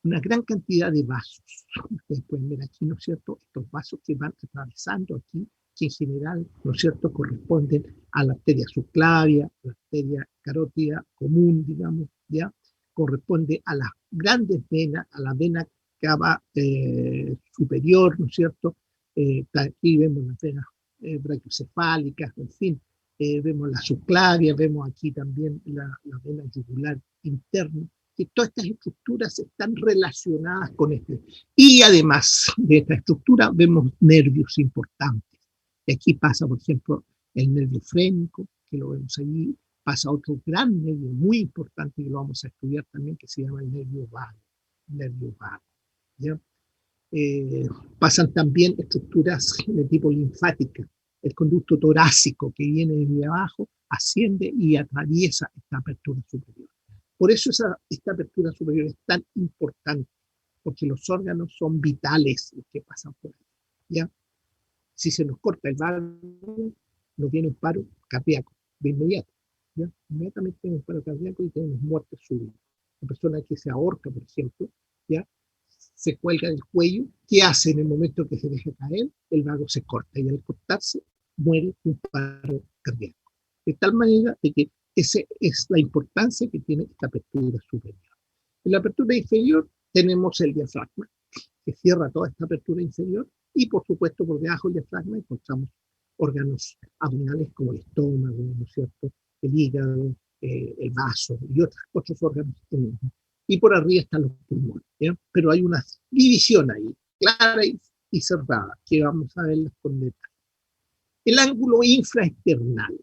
A: una gran cantidad de vasos. Ustedes pueden ver aquí, ¿no es cierto?, estos vasos que van atravesando aquí, que en general, ¿no es cierto?, corresponden a la arteria subclavia, la arteria carótida común, digamos, ¿ya? Corresponde a las grandes venas, a la vena cava superior, ¿no es cierto? Aquí vemos las venas brachiocefálicas, en fin, vemos la subclavia, vemos aquí también la vena yugular interna, que todas estas estructuras están relacionadas con este. Y además de esta estructura vemos nervios importantes. Y aquí pasa, por ejemplo, el nervio frénico, que lo vemos allí, pasa otro gran nervio muy importante que lo vamos a estudiar también, que se llama el nervio vago. Nervio vago, ¿ya? Pasan también estructuras de tipo linfática. El conducto torácico que viene desde abajo asciende y atraviesa esta apertura superior. Por eso esta apertura superior es tan importante, porque los órganos son vitales los que pasan por ahí, ¿ya? Si se nos corta el vago, nos viene un paro cardíaco de inmediato, ¿ya? Inmediatamente tenemos un paro cardíaco y tenemos muerte súbita. La persona que se ahorca, por ejemplo, ¿ya? Se cuelga del cuello, ¿qué hace en el momento que se deja caer? El vago se corta y al cortarse muere un paro cardíaco. De tal manera de que esa es la importancia que tiene esta apertura superior. En la apertura inferior tenemos el diafragma, que cierra toda esta apertura inferior, y por supuesto por debajo del diafragma encontramos órganos abdominales como el estómago, ¿no es cierto?, el hígado, el vaso y otros órganos. Y por arriba están los pulmones, ¿ya? Pero hay una división ahí, clara y cerrada, que vamos a verlas con detalle. El ángulo infraesternal.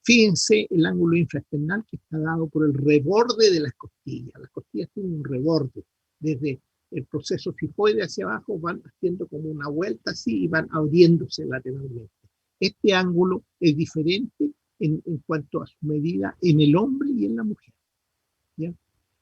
A: Fíjense el ángulo infraesternal que está dado por el reborde de las costillas. Las costillas tienen un reborde. Desde el proceso cifoide hacia abajo van haciendo como una vuelta así y van abriéndose lateralmente. Este ángulo es diferente en cuanto a su medida en el hombre y en la mujer, ¿ya?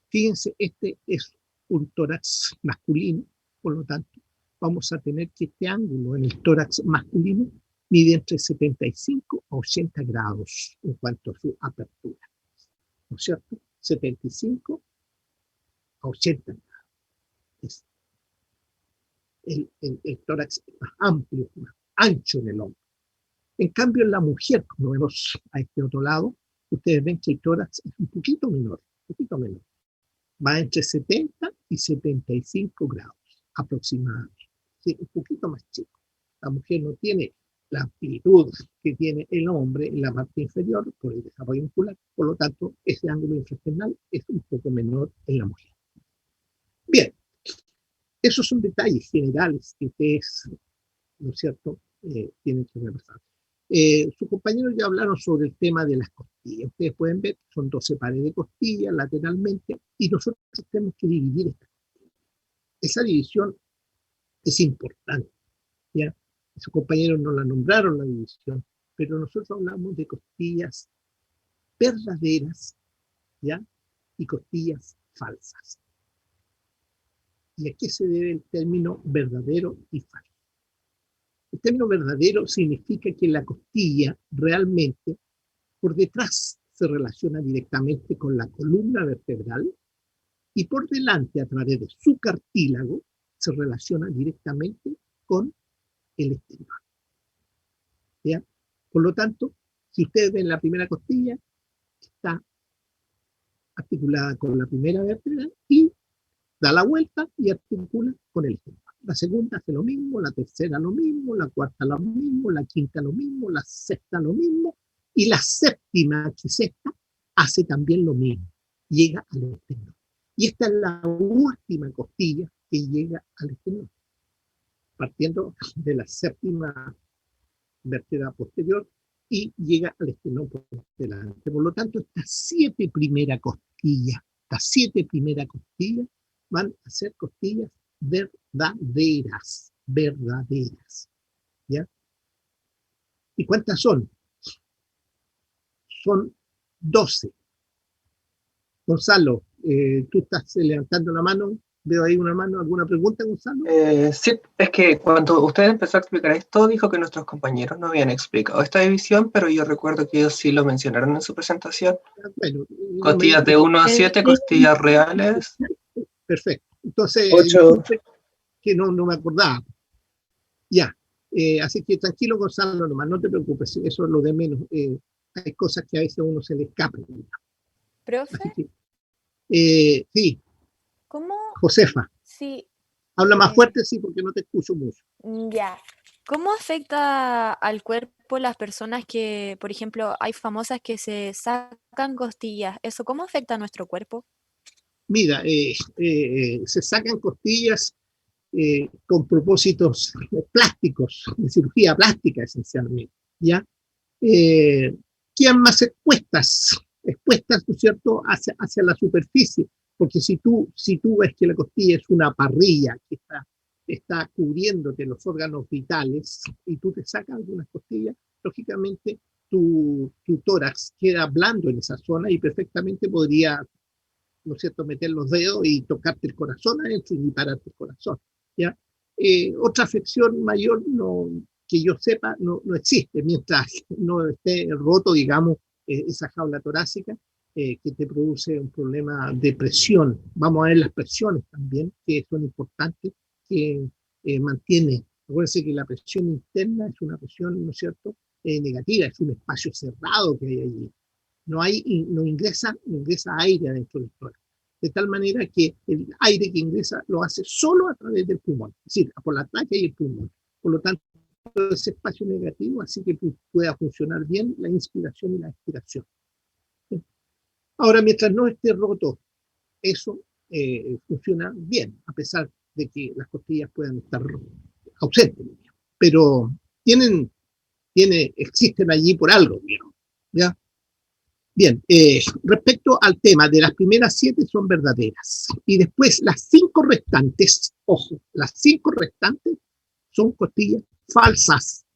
A: Fíjense, este es un tórax masculino, por lo tanto, vamos a tener que este ángulo en el tórax masculino mide entre 75 a 80 grados en cuanto a su apertura, ¿no es cierto? 75 a 80 grados. Es el tórax más amplio, más ancho en el hombre. En cambio, en la mujer, como vemos a este otro lado, ustedes ven que el tórax es un poquito menor, va entre 70 y 75 grados aproximadamente, ¿sí? Un poquito más chico. La mujer no tiene la amplitud que tiene el hombre en la parte inferior por el desarrollo muscular, por lo tanto, ese ángulo infraesternal es un poco menor en la mujer. Bien, esos son detalles generales que ustedes, ¿no es cierto?, tienen que repasar. Sus compañeros ya hablaron sobre el tema de las costillas. Ustedes pueden ver, son 12 pares de costillas lateralmente y nosotros tenemos que dividir estas costillas. Esa división es importante, ¿ya? Sus compañeros no la nombraron la división, pero nosotros hablamos de costillas verdaderas, ¿ya?, y costillas falsas. ¿Y a qué se debe el término verdadero y falso? El término verdadero significa que la costilla realmente por detrás se relaciona directamente con la columna vertebral y por delante, a través de su cartílago, se relaciona directamente con el esternón, ¿ya? Por lo tanto, si ustedes ven la primera costilla, está articulada con la primera vértebra y da la vuelta y articula con el esternón. La segunda hace lo mismo, la tercera lo mismo, la cuarta lo mismo, la quinta lo mismo, la sexta lo mismo, y la séptima, que es esta, hace también lo mismo, llega al esternón. Y esta es la última costilla que llega al esternón, partiendo de la séptima vértebra posterior y llega al esternón por delante. Por lo tanto, estas 7 primeras costillas van a ser costillas verdaderas, ¿ya? ¿Y cuántas son? Son 12. Gonzalo, tú estás levantando la mano, veo ahí una mano, ¿alguna pregunta, Gonzalo?
F: Sí, es que cuando usted empezó a explicar esto, dijo que nuestros compañeros no habían explicado esta división, pero yo recuerdo que ellos sí lo mencionaron en su presentación.
A: Bueno,
F: Costillas de 1 a 7, costillas reales.
A: Perfecto. Entonces,
F: 8.
A: que no me acordaba. Ya. Así que tranquilo, Gonzalo, nomás, no te preocupes, eso es lo de menos. Hay cosas que a veces a uno se le escapan.
G: Profe,
A: Así que, sí,
G: ¿cómo?
A: Josefa,
G: Sí,
A: habla más fuerte, sí, porque no te escucho mucho.
G: ya. ¿Cómo afecta al cuerpo las personas que, por ejemplo, hay famosas que se sacan costillas? ¿Eso cómo afecta a nuestro cuerpo?
A: Mira, se sacan costillas con propósitos plásticos, de cirugía plástica esencialmente, ¿ya? Eh, Quedan más expuestas, ¿no es cierto?, hacia la superficie, porque si tú ves que la costilla es una parrilla que está cubriéndote los órganos vitales y tú te sacas algunas costillas, lógicamente tu tórax queda blando en esa zona y perfectamente podría, ¿no es cierto?, meter los dedos y tocarte el corazón adentro y pararte el corazón, ¿ya? Otra afección mayor que yo sepa no existe mientras no esté roto, digamos, esa jaula torácica que te produce un problema de presión. Vamos a ver las presiones también, que son importantes, que mantiene. Acuérdense que la presión interna es una presión, ¿no es cierto?, negativa, es un espacio cerrado que hay allí. No ingresa aire adentro del tórax. De tal manera que el aire que ingresa lo hace solo a través del pulmón, es decir, por la tráquea y el pulmón. Por lo tanto, ese espacio negativo, así que pueda funcionar bien la inspiración y la expiración. Ahora, mientras no esté roto, eso funciona bien, a pesar de que las costillas puedan estar ausentes, pero existen allí por algo, digamos, ¿ya? Bien, respecto al tema de las primeras 7 son verdaderas. Y después las 5 restantes, ojo, las 5 restantes son costillas falsas.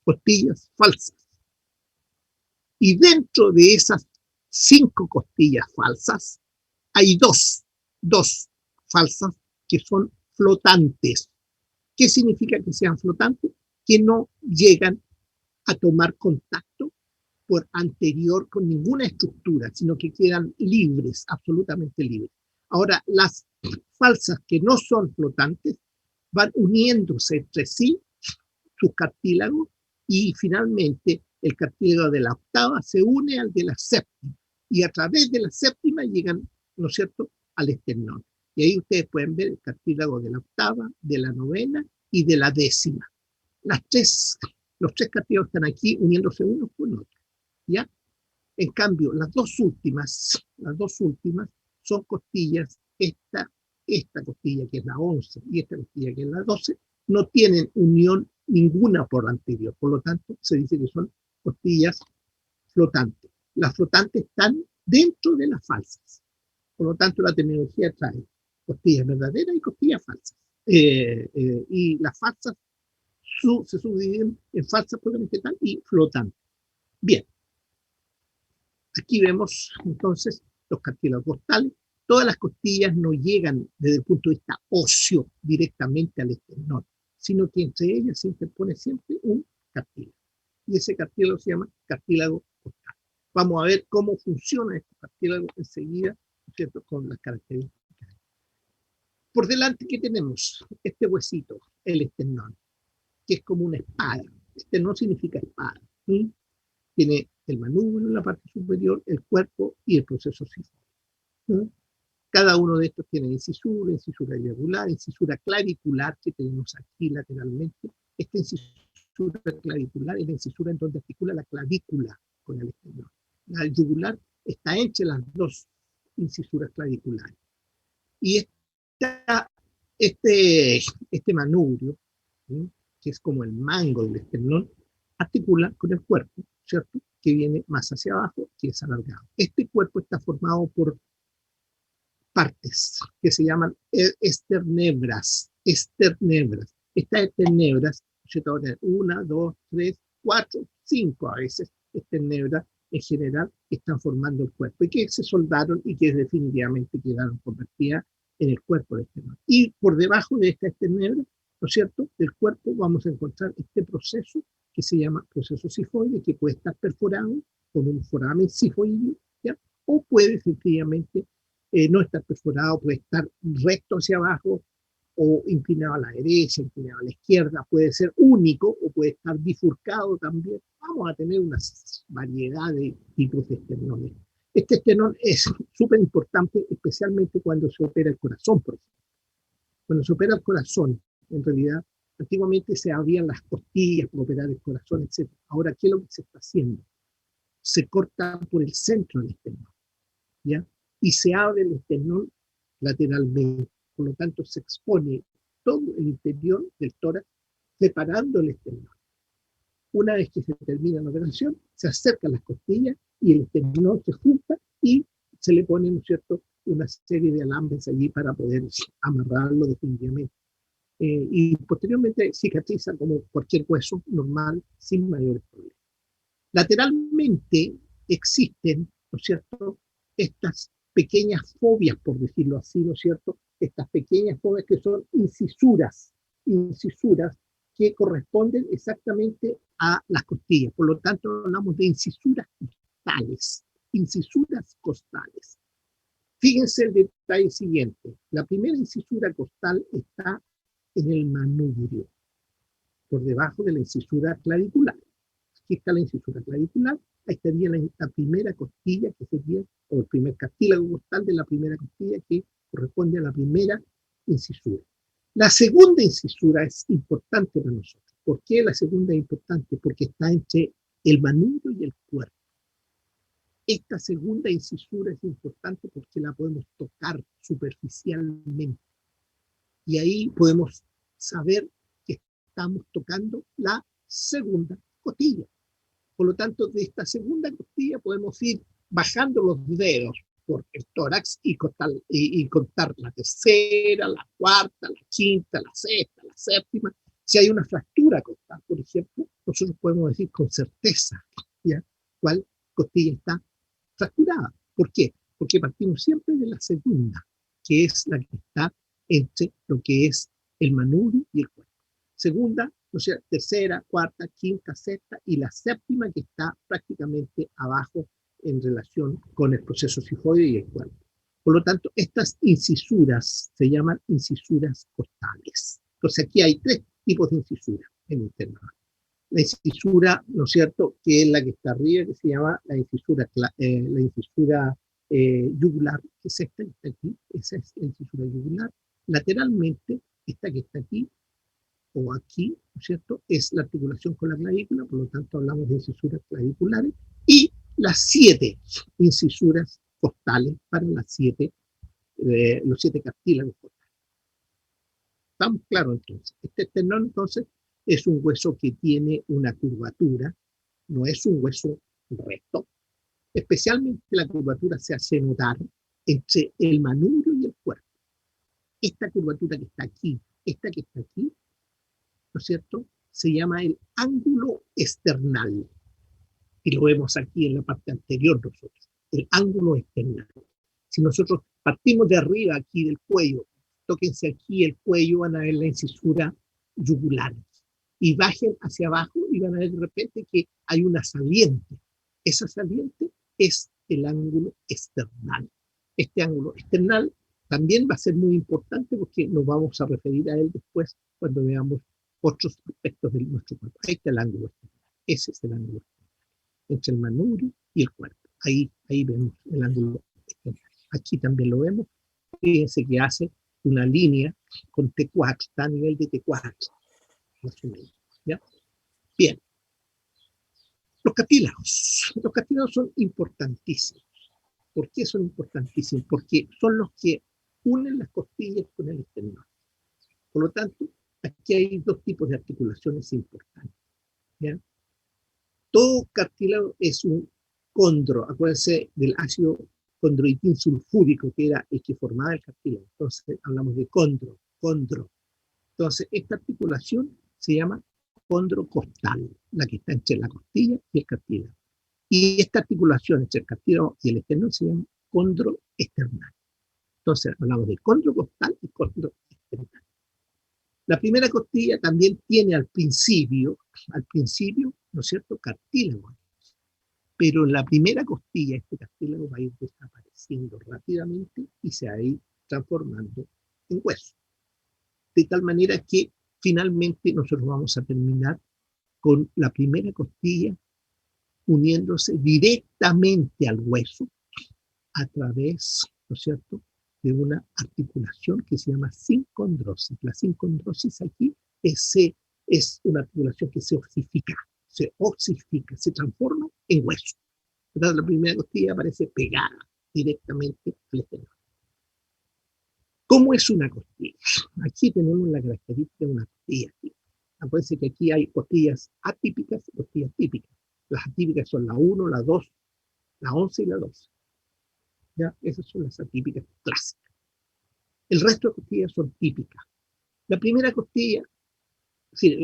A: Costillas falsas. Y dentro de esas 5 costillas falsas, hay dos falsas que son flotantes. ¿Qué significa que sean flotantes? Que no llegan a tomar contacto por anterior con ninguna estructura, sino que quedan libres, absolutamente libres. Ahora, las falsas que no son flotantes van uniéndose entre sí sus cartílagos y finalmente el cartílago de la octava se une al de la séptima y a través de la séptima llegan, ¿no es cierto?, al esternón. Y ahí ustedes pueden ver el cartílago de la octava, de la novena y de la décima. Los tres cartílagos están aquí uniéndose unos con otros. ¿Ya? En cambio, las dos últimas son costillas, esta costilla que es la 11 y esta costilla que es la 12, no tienen unión ninguna por anterior, por lo tanto se dice que son costillas flotantes. Las flotantes están dentro de las falsas, por lo tanto la terminología trae costillas verdaderas y costillas falsas. Y las falsas se subdividen en falsas propiamente tal y flotantes. Bien. Aquí vemos entonces los cartílagos costales. Todas las costillas no llegan desde el punto de vista óseo directamente al esternón, sino que entre ellas se interpone siempre un cartílago. Y ese cartílago se llama cartílago costal. Vamos a ver cómo funciona este cartílago enseguida, ¿cierto?, con las características. Por delante, ¿qué tenemos? Este huesito, el esternón, que es como una espada. Esternón significa espada. ¿Sí? Tiene el manubrio en la parte superior, el cuerpo y el proceso sifoide. Cada uno de estos tiene incisura irregular, incisura clavicular que tenemos aquí lateralmente. Esta incisura clavicular es la incisura en donde articula la clavícula con el esternón. La yugular está entre las dos incisuras claviculares. Y este manubrio, ¿sí?, que es como el mango del esternón, articula con el cuerpo, ¿cierto?, que viene más hacia abajo, que es alargado. Este cuerpo está formado por partes que se llaman esternebras. Estas esternebras, ¿cierto?, van a tener 1, 2, 3, 4, 5 a veces esternebras en general que están formando el cuerpo y que se soldaron y que definitivamente quedaron convertidas en el cuerpo del esternón. Y por debajo de esta esternebra, ¿no es cierto?, del cuerpo vamos a encontrar este proceso que se llama proceso sifoide, que puede estar perforado con un foramen sifoideo, ¿ya?, o puede sencillamente no estar perforado, puede estar recto hacia abajo o inclinado a la derecha, inclinado a la izquierda, puede ser único o puede estar bifurcado también. Vamos a tener una variedad de tipos de esternones. Este esternón es súper importante, especialmente cuando se opera el corazón, por ejemplo. Cuando se opera el corazón, en realidad, antiguamente se abrían las costillas para operar el corazón, etc. Ahora, ¿qué es lo que se está haciendo? Se corta por el centro del esternón, ¿ya? Y se abre el esternón lateralmente. Por lo tanto, se expone todo el interior del tórax, separando el esternón. Una vez que se termina la operación, se acercan las costillas y el esternón se junta y se le pone, ¿no es cierto?, una serie de alambres allí para poder amarrarlo definitivamente. Y posteriormente cicatriza como cualquier hueso normal, sin mayores problemas. Lateralmente existen, ¿no es cierto?, estas pequeñas fobias, por decirlo así, ¿no es cierto?, estas pequeñas fobias que son incisuras que corresponden exactamente a las costillas. Por lo tanto, hablamos de incisuras costales. Fíjense el detalle siguiente. La primera incisura costal está en el manubrio, por debajo de la incisura clavicular. Aquí está la incisura clavicular, ahí estaría la primera costilla, que sería, o el primer cartílago costal de la primera costilla, que corresponde a la primera incisura. La segunda incisura es importante para nosotros. ¿Por qué la segunda es importante? Porque está entre el manubrio y el cuerpo. Esta segunda incisura es importante porque la podemos tocar superficialmente. Y ahí podemos saber que estamos tocando la segunda costilla. Por lo tanto, de esta segunda costilla podemos ir bajando los dedos por el tórax y contar la tercera, la cuarta, la quinta, la sexta, la séptima. Si hay una fractura costal, por ejemplo, nosotros podemos decir con certeza, ¿ya?, cuál costilla está fracturada. ¿Por qué? Porque partimos siempre de la segunda, que es la que está entre lo que es el manubrio y el cuerpo. Segunda, o sea, tercera, cuarta, quinta, sexta y la séptima, que está prácticamente abajo en relación con el proceso sifoide y el cuerpo. Por lo tanto, estas incisuras se llaman incisuras costales. Entonces aquí hay tres tipos de incisuras en el tema. La incisura, ¿no es cierto?, que es la que está arriba, que se llama la incisura yugular, que es esta que está aquí, esa es la incisura yugular. Lateralmente, esta que está aquí, o aquí, ¿no es cierto?, es la articulación con la clavícula, por lo tanto hablamos de incisuras claviculares, y las 7 incisuras costales para los 7 cartílagos costales. ¿Estamos claros entonces? Este esternón entonces es un hueso que tiene una curvatura, no es un hueso recto. Especialmente la curvatura se hace notar entre el manubrio y el cuerpo. Esta curvatura que está aquí, esta que está aquí, ¿no es cierto?, se llama el ángulo esternal. Y lo vemos aquí en la parte anterior nosotros, el ángulo esternal. Si nosotros partimos de arriba aquí del cuello, tóquense aquí el cuello, van a ver la incisura yugular. Y bajen hacia abajo y van a ver de repente que hay una saliente. Esa saliente es el ángulo esternal. Este ángulo esternal también va a ser muy importante porque nos vamos a referir a él después cuando veamos otros aspectos de nuestro cuerpo. Ahí está el ángulo esternal. Ese es el ángulo esternal. Entre el manubrio y el cuerpo. Ahí vemos el ángulo esternal. Aquí también lo vemos. Fíjense que hace una línea con T4, está a nivel de T4. Más o menos, ¿ya? Bien. Los cartílagos son importantísimos. ¿Por qué son importantísimos? Porque son los que unen las costillas con el esternón. Por lo tanto, aquí hay dos tipos de articulaciones importantes, ¿ya? Todo cartílago es un condro. Acuérdense del ácido condroitín sulfúrico, que era el que formaba el cartílago. Entonces, hablamos de condro. Entonces, esta articulación se llama condro costal, la que está entre la costilla y el cartílago. Y esta articulación entre el cartílago y el esternón se llama condro esternal. Entonces, hablamos de condro costal y condro esternal. La primera costilla también tiene al principio, ¿no es cierto?, cartílago. Pero en la primera costilla, este cartílago va a ir desapareciendo rápidamente y se va a ir transformando en hueso. De tal manera que finalmente nosotros vamos a terminar con la primera costilla uniéndose directamente al hueso a través, ¿no es cierto?, de una articulación que se llama sincondrosis. La sincondrosis aquí es una articulación que se ossifica, se transforma en hueso. Entonces la primera costilla aparece pegada directamente al esternón. ¿Cómo es una costilla? Aquí tenemos la característica de una costilla. Acuérdense que aquí hay costillas atípicas y costillas típicas. Las atípicas son la 1, la 2, la 11 y la 12. ¿Ya? Esas son las atípicas clásicas. El resto de costillas son típicas. La primera costilla, sí,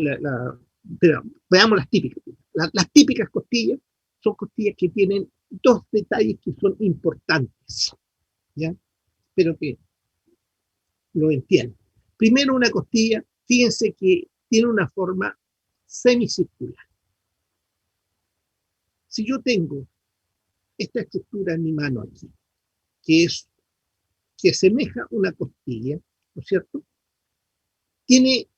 A: pero veamos las típicas. Las típicas costillas son costillas que tienen dos detalles que son importantes. ¿Ya? Espero que lo entiendan. Primero, una costilla, fíjense que tiene una forma semicircular. Si yo tengo esta estructura en mi mano aquí, que asemeja una costilla, ¿no es cierto? Tiene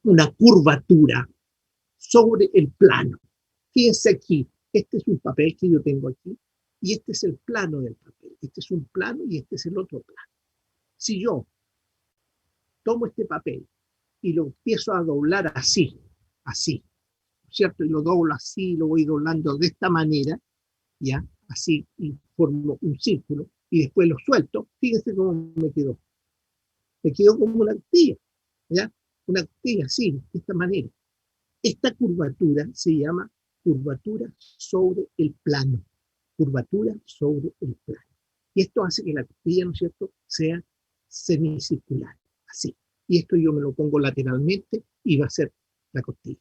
A: una curvatura sobre el plano. Fíjense aquí, este es un papel que yo tengo aquí, y este es el plano del papel. Este es un plano y este es el otro plano. Si yo tomo este papel y lo empiezo a doblar así, ¿cierto? Y lo doblo así, lo voy doblando de esta manera, ¿ya? Así, y formo un círculo, y después lo suelto, fíjense cómo me quedó. Me quedó como una costilla, ¿ya? Una costilla así, de esta manera. Esta curvatura se llama curvatura sobre el plano. Curvatura sobre el plano. Y esto hace que la costilla, ¿no es cierto?, sea semicircular, así. Y esto yo me lo pongo lateralmente y va a ser la costilla.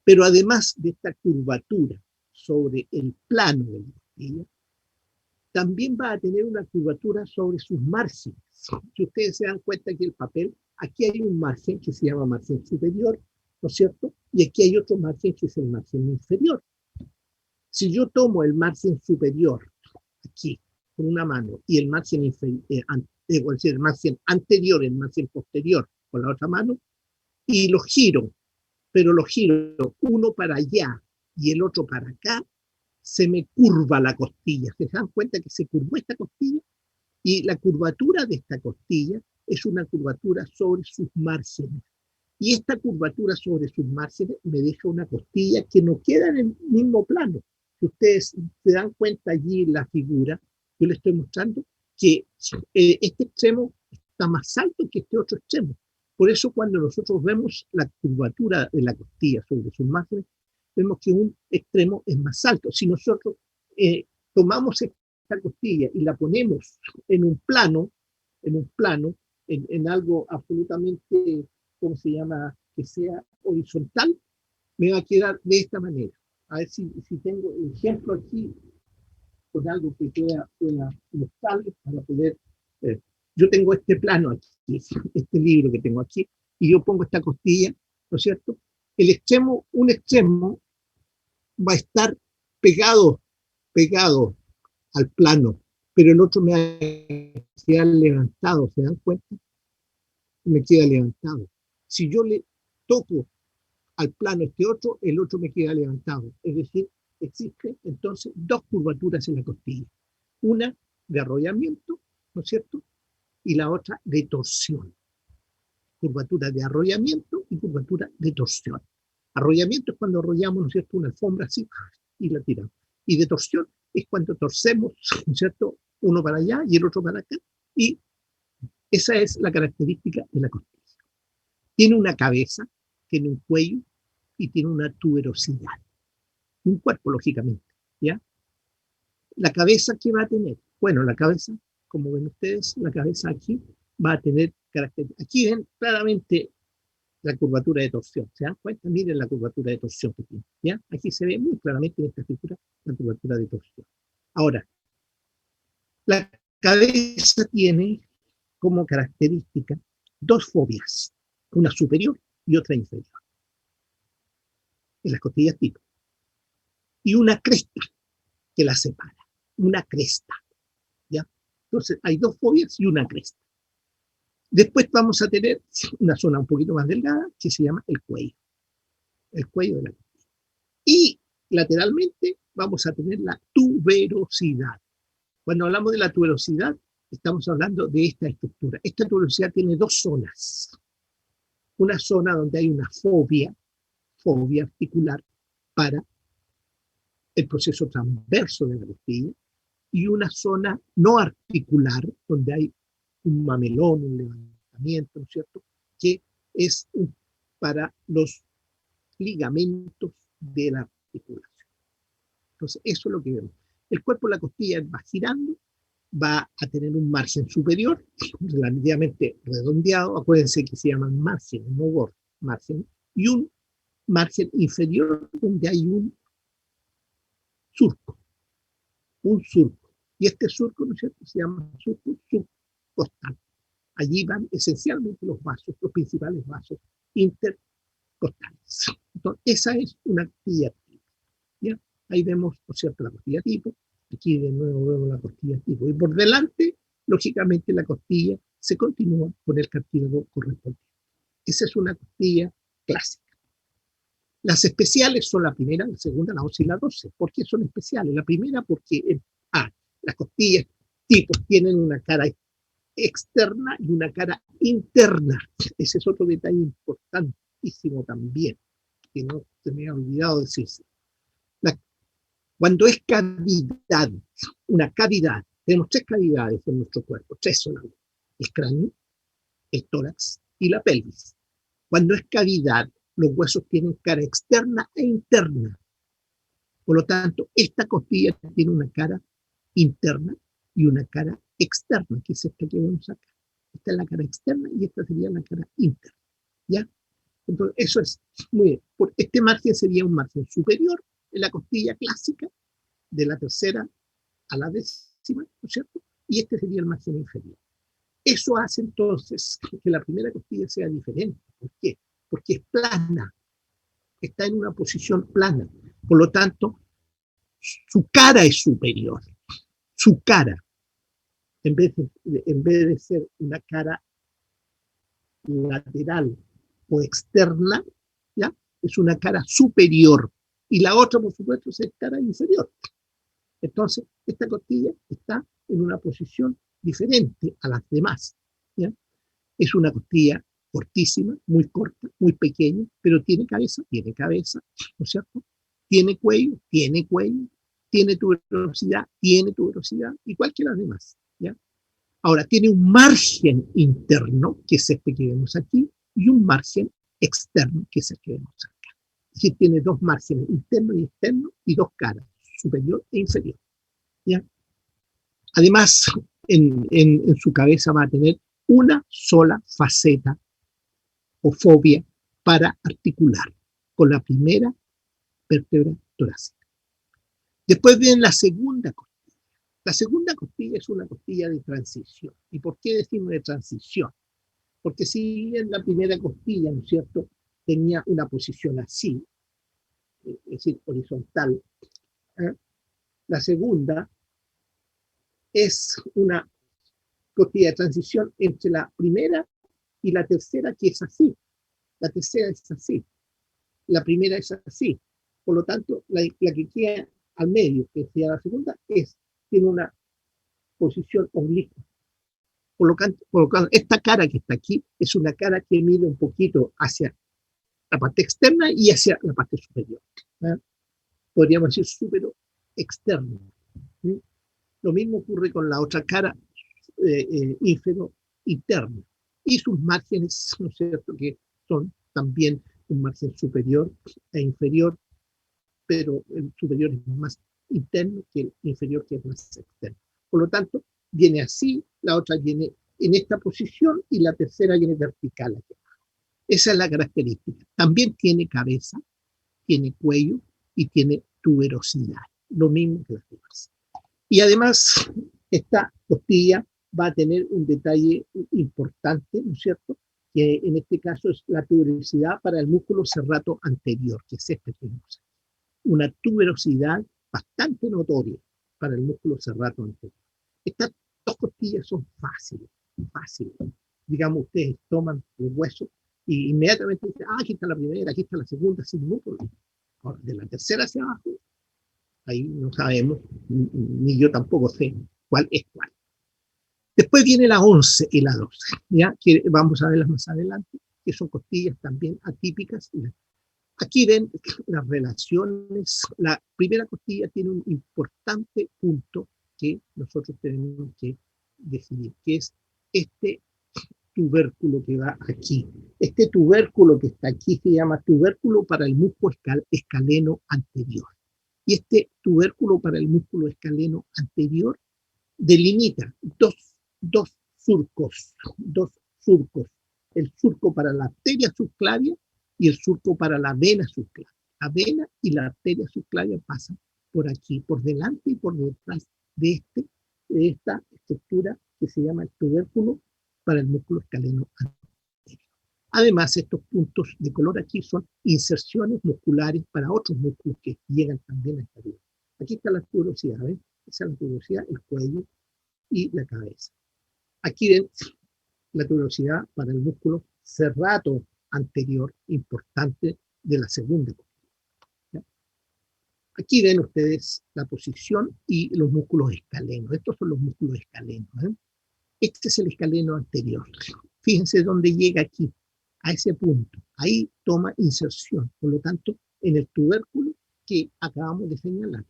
A: Pero además de esta curvatura sobre el plano de la costilla, también va a tener una curvatura sobre sus márgenes. Si ustedes se dan cuenta que el papel, aquí hay un margen que se llama margen superior, ¿no es cierto? Y aquí hay otro margen que es el margen inferior. Si yo tomo el margen superior aquí con una mano y el margen inferior, el margen anterior, el margen posterior con la otra mano, y lo giro, pero lo giro uno para allá y el otro para acá, se me curva la costilla. ¿Se dan cuenta que se curvó esta costilla? Y la curvatura de esta costilla es una curvatura sobre sus márgenes. Y esta curvatura sobre sus márgenes me deja una costilla que no queda en el mismo plano. Si ustedes se dan cuenta allí en la figura, yo les estoy mostrando que este extremo está más alto que este otro extremo. Por eso cuando nosotros vemos la curvatura de la costilla sobre sus márgenes, vemos que un extremo es más alto. Si nosotros tomamos esta costilla y la ponemos en un plano, en algo absolutamente, ¿cómo se llama?, que sea horizontal, me va a quedar de esta manera. A ver si tengo el ejemplo aquí con algo que pueda mostrarles para poder... yo tengo este plano aquí, este libro que tengo aquí, y yo pongo esta costilla, ¿no es cierto? Un extremo va a estar pegado al plano, pero el otro me va a quedar levantado, ¿se dan cuenta? Me queda levantado. Si yo le toco al plano este otro, el otro me queda levantado. Es decir, existen entonces dos curvaturas en la costilla. Una de arrollamiento, ¿no es cierto? Y la otra de torsión. Curvatura de arrollamiento y curvatura de torsión. Arrollamiento es cuando arrollamos, ¿no es cierto?, una alfombra así y la tiramos. Y de torsión es cuando torcemos, ¿no es cierto?, uno para allá y el otro para acá. Y esa es la característica de la costilla. Tiene una cabeza, tiene un cuello y tiene una tuberosidad. Un cuerpo, lógicamente, ¿ya? La cabeza, ¿qué va a tener? Bueno, la cabeza, como ven ustedes, la cabeza aquí va a tener características. Aquí ven claramente la curvatura de torsión. ¿Se dan cuenta? Miren la curvatura de torsión que tiene, ¿ya? Aquí se ve muy claramente en esta figura la curvatura de torsión. Ahora, la cabeza tiene como característica dos fobias, una superior y otra inferior, en las costillas tipo, y una cresta que la separa, una cresta, ¿ya? Entonces, hay dos fobias y una cresta. Después vamos a tener una zona un poquito más delgada que se llama el cuello de la costilla. Y lateralmente vamos a tener la tuberosidad. Cuando hablamos de la tuberosidad, estamos hablando de esta estructura. Esta tuberosidad tiene dos zonas. Una zona donde hay una fobia articular para el proceso transverso de la costilla, y una zona no articular, donde hay un mamelón, un levantamiento, ¿no es cierto?, que es para los ligamentos de la articulación. Entonces, eso es lo que vemos. El cuerpo de la costilla va girando, va a tener un margen superior, relativamente redondeado, acuérdense que se llaman márgenes, no bordes, margen, y un margen inferior donde hay un surco, y este surco, ¿no es cierto?, se llama surco subcostal. Allí van esencialmente los vasos, los principales vasos intercostales. Entonces, esa es una costilla tipo, ¿ya? Ahí vemos, ¿no es cierto?, la costilla tipo. Aquí de nuevo vemos la costilla tipo. Y por delante, lógicamente, la costilla se continúa con el cartílago correspondiente. Esa es una costilla clásica. Las especiales son la primera, la segunda, la 11 y la 12. ¿Por qué son especiales? La primera porque las costillas tipos tienen una cara externa y una cara interna. Ese es otro detalle importantísimo también, que no se me ha olvidado decirse. Cuando es cavidad, una cavidad, tenemos 3 cavidades en nuestro cuerpo, 3 solamente: el cráneo, el tórax y la pelvis. Cuando es cavidad, los huesos tienen cara externa e interna. Por lo tanto, esta costilla tiene una cara interna y una cara externa, que es esta que vemos acá. Esta es la cara externa y esta sería la cara interna, ¿ya? Entonces, eso es muy bien. Este margen sería un margen superior en la costilla clásica, de la tercera a la 10ª, ¿no es cierto? Y este sería el margen inferior. Eso hace entonces que la primera costilla sea diferente. ¿Por qué? Porque es plana, está en una posición plana. Por lo tanto, su cara es superior. Su cara, en vez de ser una cara lateral o externa, ¿ya?, es una cara superior. Y la otra, por supuesto, es cara inferior. Entonces, esta costilla está en una posición diferente a las demás, ¿ya? Es una costilla cortísima, muy corta, muy pequeña, pero tiene cabeza, ¿no es cierto? Tiene cuello, tiene tuberosidad, igual que las demás, ¿ya? Ahora, tiene un margen interno, que es este que vemos aquí, y un margen externo, que es el que vemos acá. Es decir, tiene 2 márgenes, interno y externo, y 2 caras, superior e inferior, ¿ya? Además, en su cabeza va a tener una sola faceta o fobia para articular con la primera vértebra torácica. Después viene la segunda costilla. La segunda costilla es una costilla de transición. ¿Y por qué decimos de transición? Porque si en la primera costilla, ¿no es cierto?, tenía una posición así, es decir, horizontal, la segunda es una costilla de transición entre la primera y la tercera, que es así. La tercera es así. La primera es así. Por lo tanto, la que queda al medio, que sería la segunda, tiene una posición oblicua. Por lo tanto, esta cara que está aquí es una cara que mide un poquito hacia la parte externa y hacia la parte superior. Podríamos decir superior externo. Lo mismo ocurre con la otra cara inferior interna. Y sus márgenes, ¿no es cierto?, que son también un margen superior e inferior, pero el superior es más interno que el inferior, que es más externo. Por lo tanto, viene así, la otra viene en esta posición y la tercera viene vertical aquí abajo. Esa es la característica. También tiene cabeza, tiene cuello y tiene tuberosidad, lo mismo que las demás. Y además, esta costilla va a tener un detalle importante, ¿no es cierto?, que en este caso es la tuberosidad para el músculo serrato anterior, que es este que vemos aquí. Una tuberosidad bastante notoria para el músculo serrato anterior. Estas 2 costillas son fáciles. Digamos, ustedes toman el hueso y inmediatamente dicen, aquí está la primera, aquí está la segunda, sin ningún problema. Ahora, de la tercera hacia abajo, ahí no sabemos, ni yo tampoco sé cuál es cuál. Después viene la 11 y la 12, ¿ya?, que vamos a verlas más adelante, que son costillas también atípicas. Aquí ven las relaciones. La primera costilla tiene un importante punto, que nosotros tenemos que decidir, que es este tubérculo que va aquí. Este tubérculo que está aquí se llama tubérculo para el músculo escaleno anterior. Y este tubérculo para el músculo escaleno anterior delimita dos surcos, el surco para la arteria subclavia y el surco para la vena subclavia. La vena y la arteria subclavia pasan por aquí, por delante y por detrás de esta estructura que se llama el tubérculo para el músculo escaleno anterior. Además, estos puntos de color aquí son inserciones musculares para otros músculos que llegan también a esta vía. Aquí está la tuberosidad, ¿ven? Esa es la tuberosidad, el cuello y la cabeza. Aquí ven la tuberosidad para el músculo serrato anterior, importante de la segunda costilla. Aquí ven ustedes la posición y los músculos escalenos. Estos son los músculos escalenos, ¿eh? Este es el escaleno anterior. Fíjense dónde llega aquí, a ese punto. Ahí toma inserción, por lo tanto, en el tubérculo que acabamos de señalar.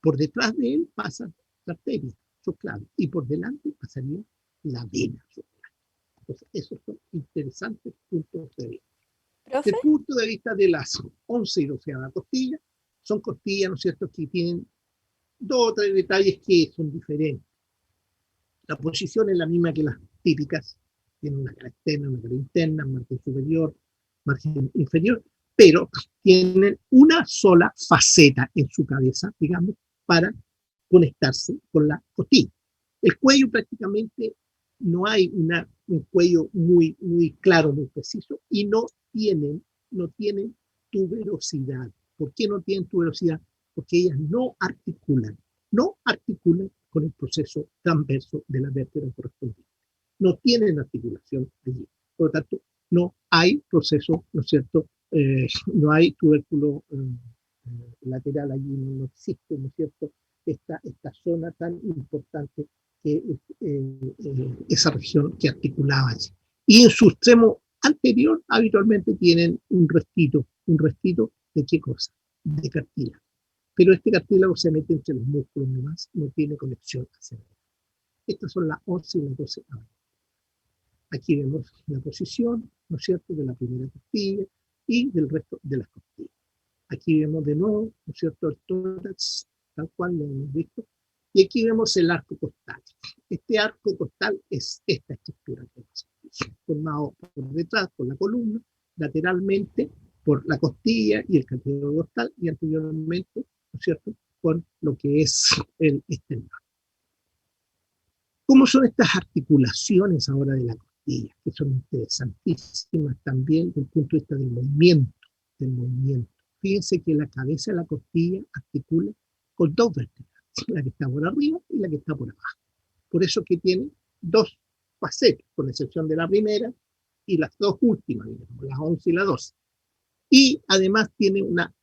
A: Por detrás de él pasa la arteria subclavia y por delante pasaría la vena subclavia. Entonces, esos son interesantes puntos de vista.
G: ¿Profe?
A: Desde el punto de vista de las 11 y 12 costillas, son costillas, ¿no es cierto?, que tienen 2 o 3 detalles que son diferentes. La posición es la misma que las típicas, tienen una cara externa, una cara interna, margen superior, margen inferior, pero tienen una sola faceta en su cabeza, digamos, para conectarse con la costilla. El cuello prácticamente no hay un cuello muy claro, muy preciso, y no tienen tuberosidad. ¿Por qué no tienen tuberosidad? Porque ellas no articulan con el proceso transverso de la vértebra correspondiente. No tienen articulación allí. Por lo tanto, no hay proceso, ¿no es cierto? No hay tubérculo lateral allí, no existe, ¿no es cierto? Esta zona tan importante que esa región que articulaba allí. Y en su extremo anterior habitualmente tienen un restito ¿de qué cosa? De cartílago. Pero este cartílago se mete entre los músculos nomás, no tiene conexión hacia adelante. Estas son las 11 y las 12 ahora. Aquí vemos la posición, ¿no es cierto?, de la primera costilla y del resto de las costillas. Aquí vemos de nuevo, ¿no es cierto?, el tórax, tal cual lo hemos visto. Y aquí vemos el arco costal. Este arco costal es esta estructura que formado por detrás, por la columna, lateralmente por la costilla y el cartílago costal, y anteriormente, ¿no es cierto?, con lo que es el esternón. ¿Cómo son estas articulaciones ahora de la costilla? Que son interesantísimas también desde el punto de vista del movimiento. Fíjense que la cabeza de la costilla articula con 2 vértebras, la que está por arriba y la que está por abajo. Por eso que tiene 2 facetas, con excepción de la primera y las 2 últimas, digamos, las 11 y las 12. Y además tiene una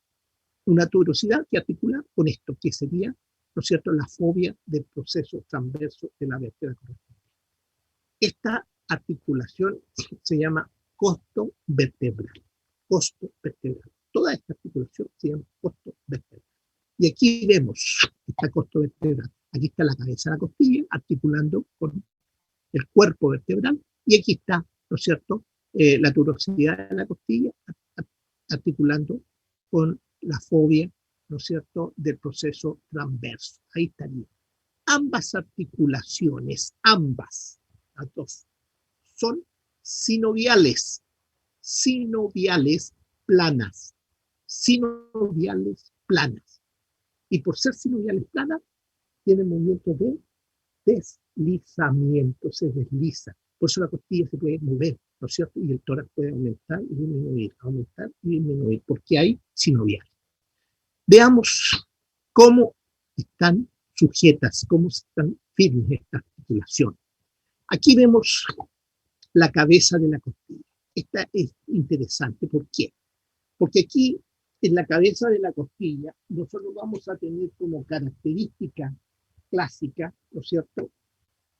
A: tuberosidad que articula con esto, que sería, ¿no es cierto?, la fobia del proceso transverso de la vértebra correspondiente. Esta articulación se llama costo vertebral. Toda esta articulación se llama costo vertebral. Y aquí vemos esta costo vertebral. Aquí está la cabeza de la costilla articulando con el cuerpo vertebral, y aquí está, ¿no es cierto?, la tuberosidad de la costilla articulando con la fobia, ¿no es cierto?, del proceso transverso. Ahí estaría. Ambas articulaciones, las 2, son sinoviales planas. Y por ser sinoviales planas, tienen movimientos de deslizamiento, se desliza. Por eso la costilla se puede mover, ¿no es cierto? Y el tórax puede aumentar y disminuir, porque hay sinoviales. Veamos cómo están sujetas, cómo están firmes estas articulaciones. Aquí vemos la cabeza de la costilla. Esta es interesante. ¿Por qué? Porque aquí, en la cabeza de la costilla, nosotros vamos a tener como característica clásica, ¿no es cierto?,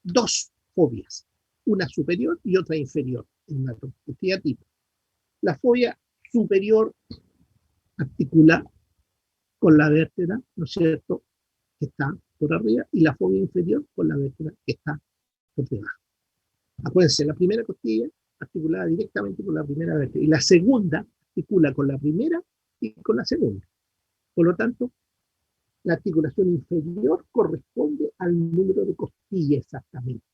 A: 2 fobias, una superior y otra inferior, en una costilla tipo. La fobia superior articula con la vértebra, ¿no es cierto?, que está por arriba y la fobia inferior con la vértebra que está por debajo. Acuérdense, la primera costilla articulada directamente con la primera vértebra y la segunda articula con la primera y con la segunda. Por lo tanto, la articulación inferior corresponde al número de costillas exactamente.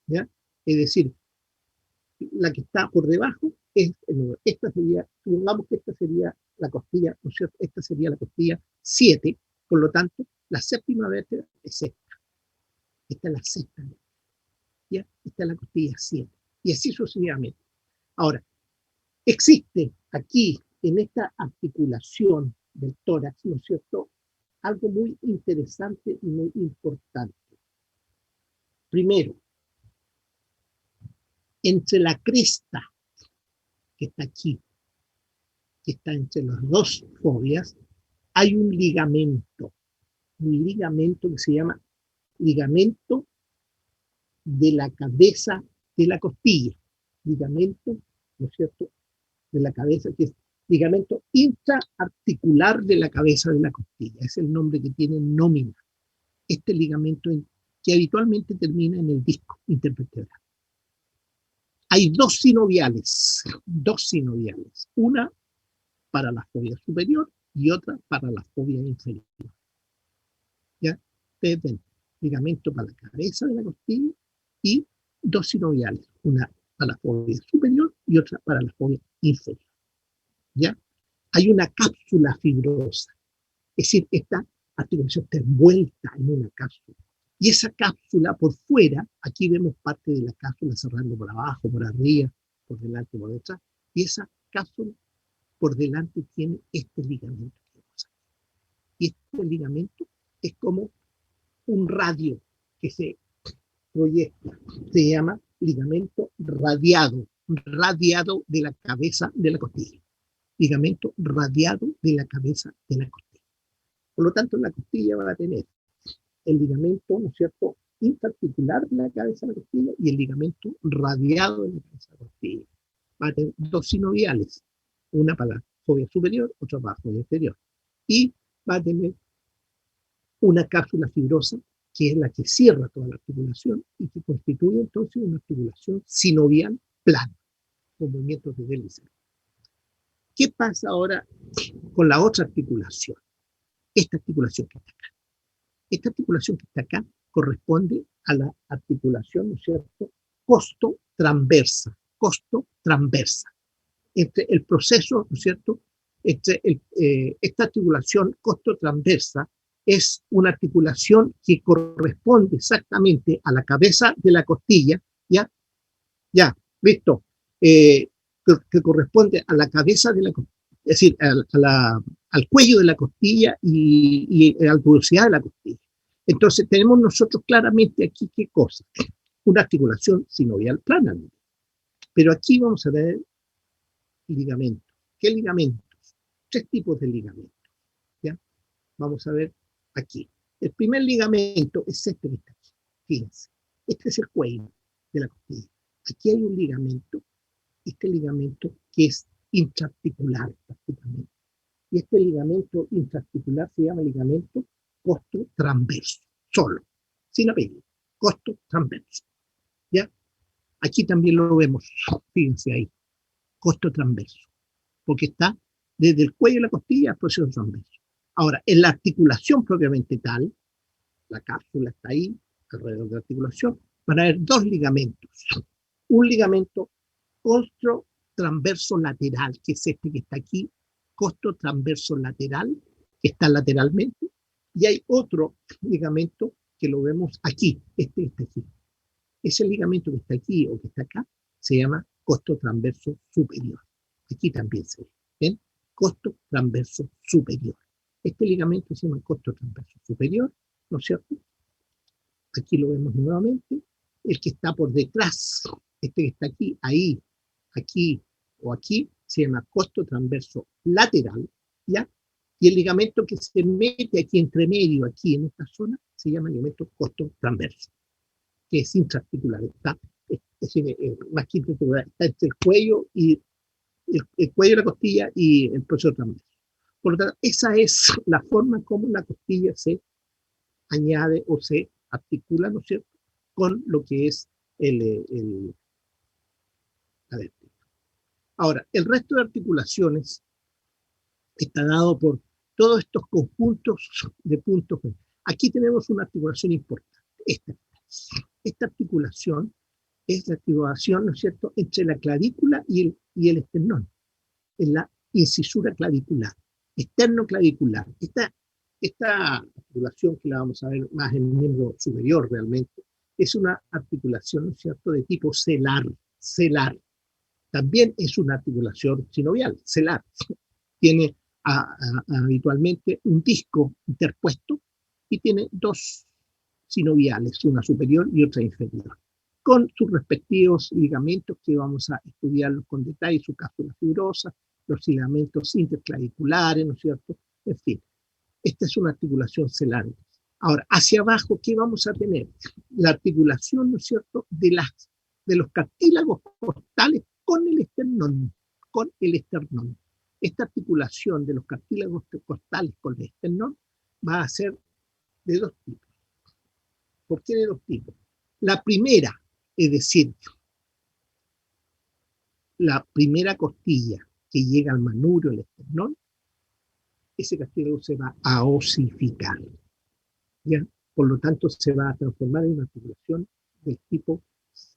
A: ¿Ya? Es decir, la que está por debajo es el número. Esta sería, supongamos que esta sería la costilla, ¿no es cierto? Esta sería la costilla 7, por lo tanto, la séptima vértebra es esta. Esta es la sexta vértebra. ¿Ya? Esta es la costilla 7. Y así sucesivamente. Ahora, existe aquí, en esta articulación del tórax, ¿no es cierto?, algo muy interesante y muy importante. Primero, entre la cresta que está aquí, que está entre las dos fobias, hay un ligamento que se llama ligamento de la cabeza de la costilla. Ligamento, ¿no es cierto?, de la cabeza, que es ligamento intraarticular de la cabeza de la costilla. Es el nombre que tiene nómina. Este ligamento que habitualmente termina en el disco intervertebral. Hay dos sinoviales, una para la fobia superior y otra para la fobia inferior. ¿Ya? Ustedes ven, ligamento para la cabeza de la costilla y dos sinoviales, una para la fobia superior y otra para la fobia inferior. ¿Ya? Hay una cápsula fibrosa, es decir, esta articulación está envuelta en una cápsula. Y esa cápsula por fuera, aquí vemos parte de la cápsula cerrando por abajo, por arriba, por delante, por detrás, y esa cápsula por delante tiene este ligamento. Y este ligamento es como un radio que se proyecta, se llama ligamento radiado de la cabeza de la costilla. Ligamento radiado de la cabeza de la costilla. Por lo tanto, la costilla va a tener el ligamento, ¿no es cierto?, intraarticular de la cabeza de la costilla y el ligamento radiado de la cabeza de la costilla. Va a tener dos sinoviales, una para la fobia superior, otra para la fobia inferior. Y va a tener una cápsula fibrosa, que es la que cierra toda la articulación y que constituye entonces una articulación sinovial plana, con movimientos de hélice. ¿Qué pasa ahora con la otra articulación? Esta articulación que está acá. Esta articulación que está acá corresponde a la articulación, ¿no es cierto?, costo-transversa. Entre el proceso, ¿no es cierto?, esta articulación costo-transversa es una articulación que corresponde exactamente a la cabeza de la costilla, ¿ya? Ya, listo. Que corresponde a la cabeza de la costilla, es decir, al cuello de la costilla y a la velocidad de la costilla. Entonces tenemos nosotros claramente aquí qué cosa, una articulación sinovial plana. Pero aquí vamos a ver ligamentos. ¿Qué ligamentos? Tres tipos de ligamentos. ¿Ya? Vamos a ver aquí. El primer ligamento es este que está aquí. Fíjense, este es el cuello de la costilla. Aquí hay un ligamento, este ligamento que es intraarticular prácticamente. Y este ligamento intraarticular se llama ligamento costo-transverso, solo, sin apellido, costo-transverso. ¿Ya? Aquí también lo vemos, fíjense ahí, costo-transverso, porque está desde el cuello de la costilla al proceso transverso. Ahora, en la articulación propiamente tal, la cápsula está ahí, alrededor de la articulación, van a haber dos ligamentos. Un ligamento costo-transverso lateral, que es este que está aquí, costo-transverso lateral, que está lateralmente, y hay otro ligamento que lo vemos aquí, este que está aquí. Ese ligamento que está aquí o que está acá se llama costo-transverso superior. Aquí también se ve, ¿ven? Costo-transverso superior. Este ligamento se llama costo-transverso superior, ¿no es cierto? Aquí lo vemos nuevamente. El que está por detrás, este que está aquí, ahí, aquí o aquí, se llama costo-transverso lateral, ¿ya? Y el ligamento que se mete aquí entre medio, aquí en esta zona, se llama ligamento costo-transverso, que es intraarticular, está, más que intraarticular, está entre el cuello y el cuello de la costilla y el proceso transverso. Por lo tanto, esa es la forma como la costilla se añade o se articula, ¿no es cierto?, con lo que es la vértebra. Ahora, el resto de articulaciones está dado por todos estos conjuntos de puntos. Aquí tenemos una articulación importante. Esta articulación es la articulación, ¿no es cierto?, entre la clavícula y el esternón, en la incisura clavicular, esternoclavicular. Esta articulación, que la vamos a ver más en el miembro superior realmente, es una articulación, ¿no es cierto?, de tipo celar. También es una articulación sinovial, celar. Tiene habitualmente un disco interpuesto y tiene dos sinoviales, una superior y otra inferior, con sus respectivos ligamentos que vamos a estudiarlos con detalle, su cápsula fibrosa, los ligamentos interclaviculares, ¿no es cierto? En fin, esta es una articulación celar. Ahora, hacia abajo, ¿qué vamos a tener? La articulación, ¿no es cierto?, de los cartílagos costales con el esternón, Esta articulación de los cartílagos costales con el esternón va a ser de dos tipos. ¿Por qué de dos tipos? La primera, es decir, la primera costilla que llega al manubrio, el esternón, ese cartílago se va a osificar, ¿ya? Por lo tanto, se va a transformar en una articulación del tipo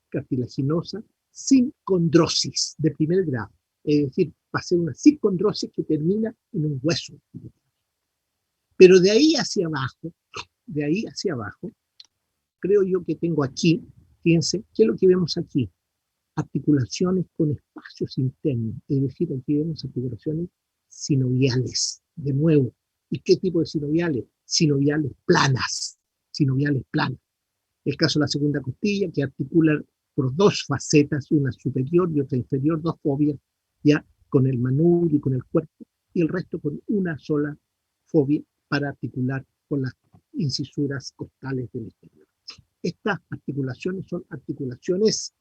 A: cartilaginosa sin condrosis de primer grado. Es decir, va a ser una sincondrosis que termina en un hueso. Pero de ahí hacia abajo, creo yo que tengo aquí, fíjense, ¿qué es lo que vemos aquí? Articulaciones con espacios internos, es decir, aquí vemos articulaciones sinoviales, de nuevo. ¿Y qué tipo de sinoviales? Sinoviales planas. El caso de la segunda costilla, que articula por dos facetas, una superior y otra inferior, dos fobias, ya con el manubrio y con el cuerpo, y el resto con una sola fobia para articular con las incisuras costales del exterior. Estas articulaciones son articulaciones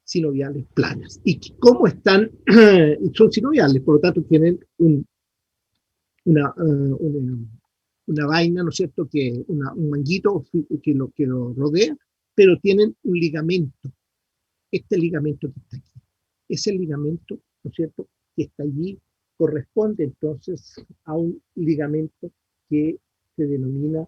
A: sinoviales planas. ¿Y cómo están? Son sinoviales, por lo tanto tienen una vaina, ¿no es cierto?, un manguito que lo rodea, pero tienen un ligamento. Este ligamento que está aquí. Ese ligamento, ¿no es cierto?, que está allí, corresponde entonces a un ligamento que se denomina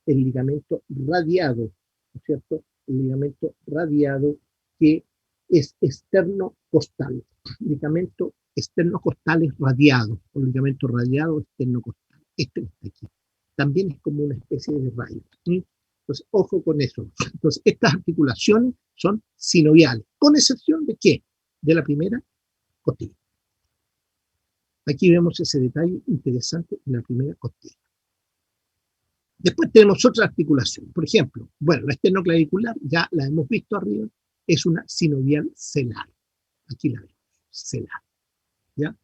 A: el ligamento radiado, ¿no es cierto?, el ligamento radiado que es externo-costal. Ligamento externo-costal es radiado, o ligamento radiado externo-costal. Este que está aquí. También es como una especie de rayo. ¿Sí? Entonces, ojo con eso. Entonces, estas articulaciones son sinoviales, con excepción de ¿qué? De la primera costilla. Aquí vemos ese detalle interesante en la primera costilla. Después tenemos otra articulación. Por ejemplo, bueno, la esternoclavicular, ya la hemos visto arriba, es una sinovial celar. Aquí la vemos, celar. ¿Ya?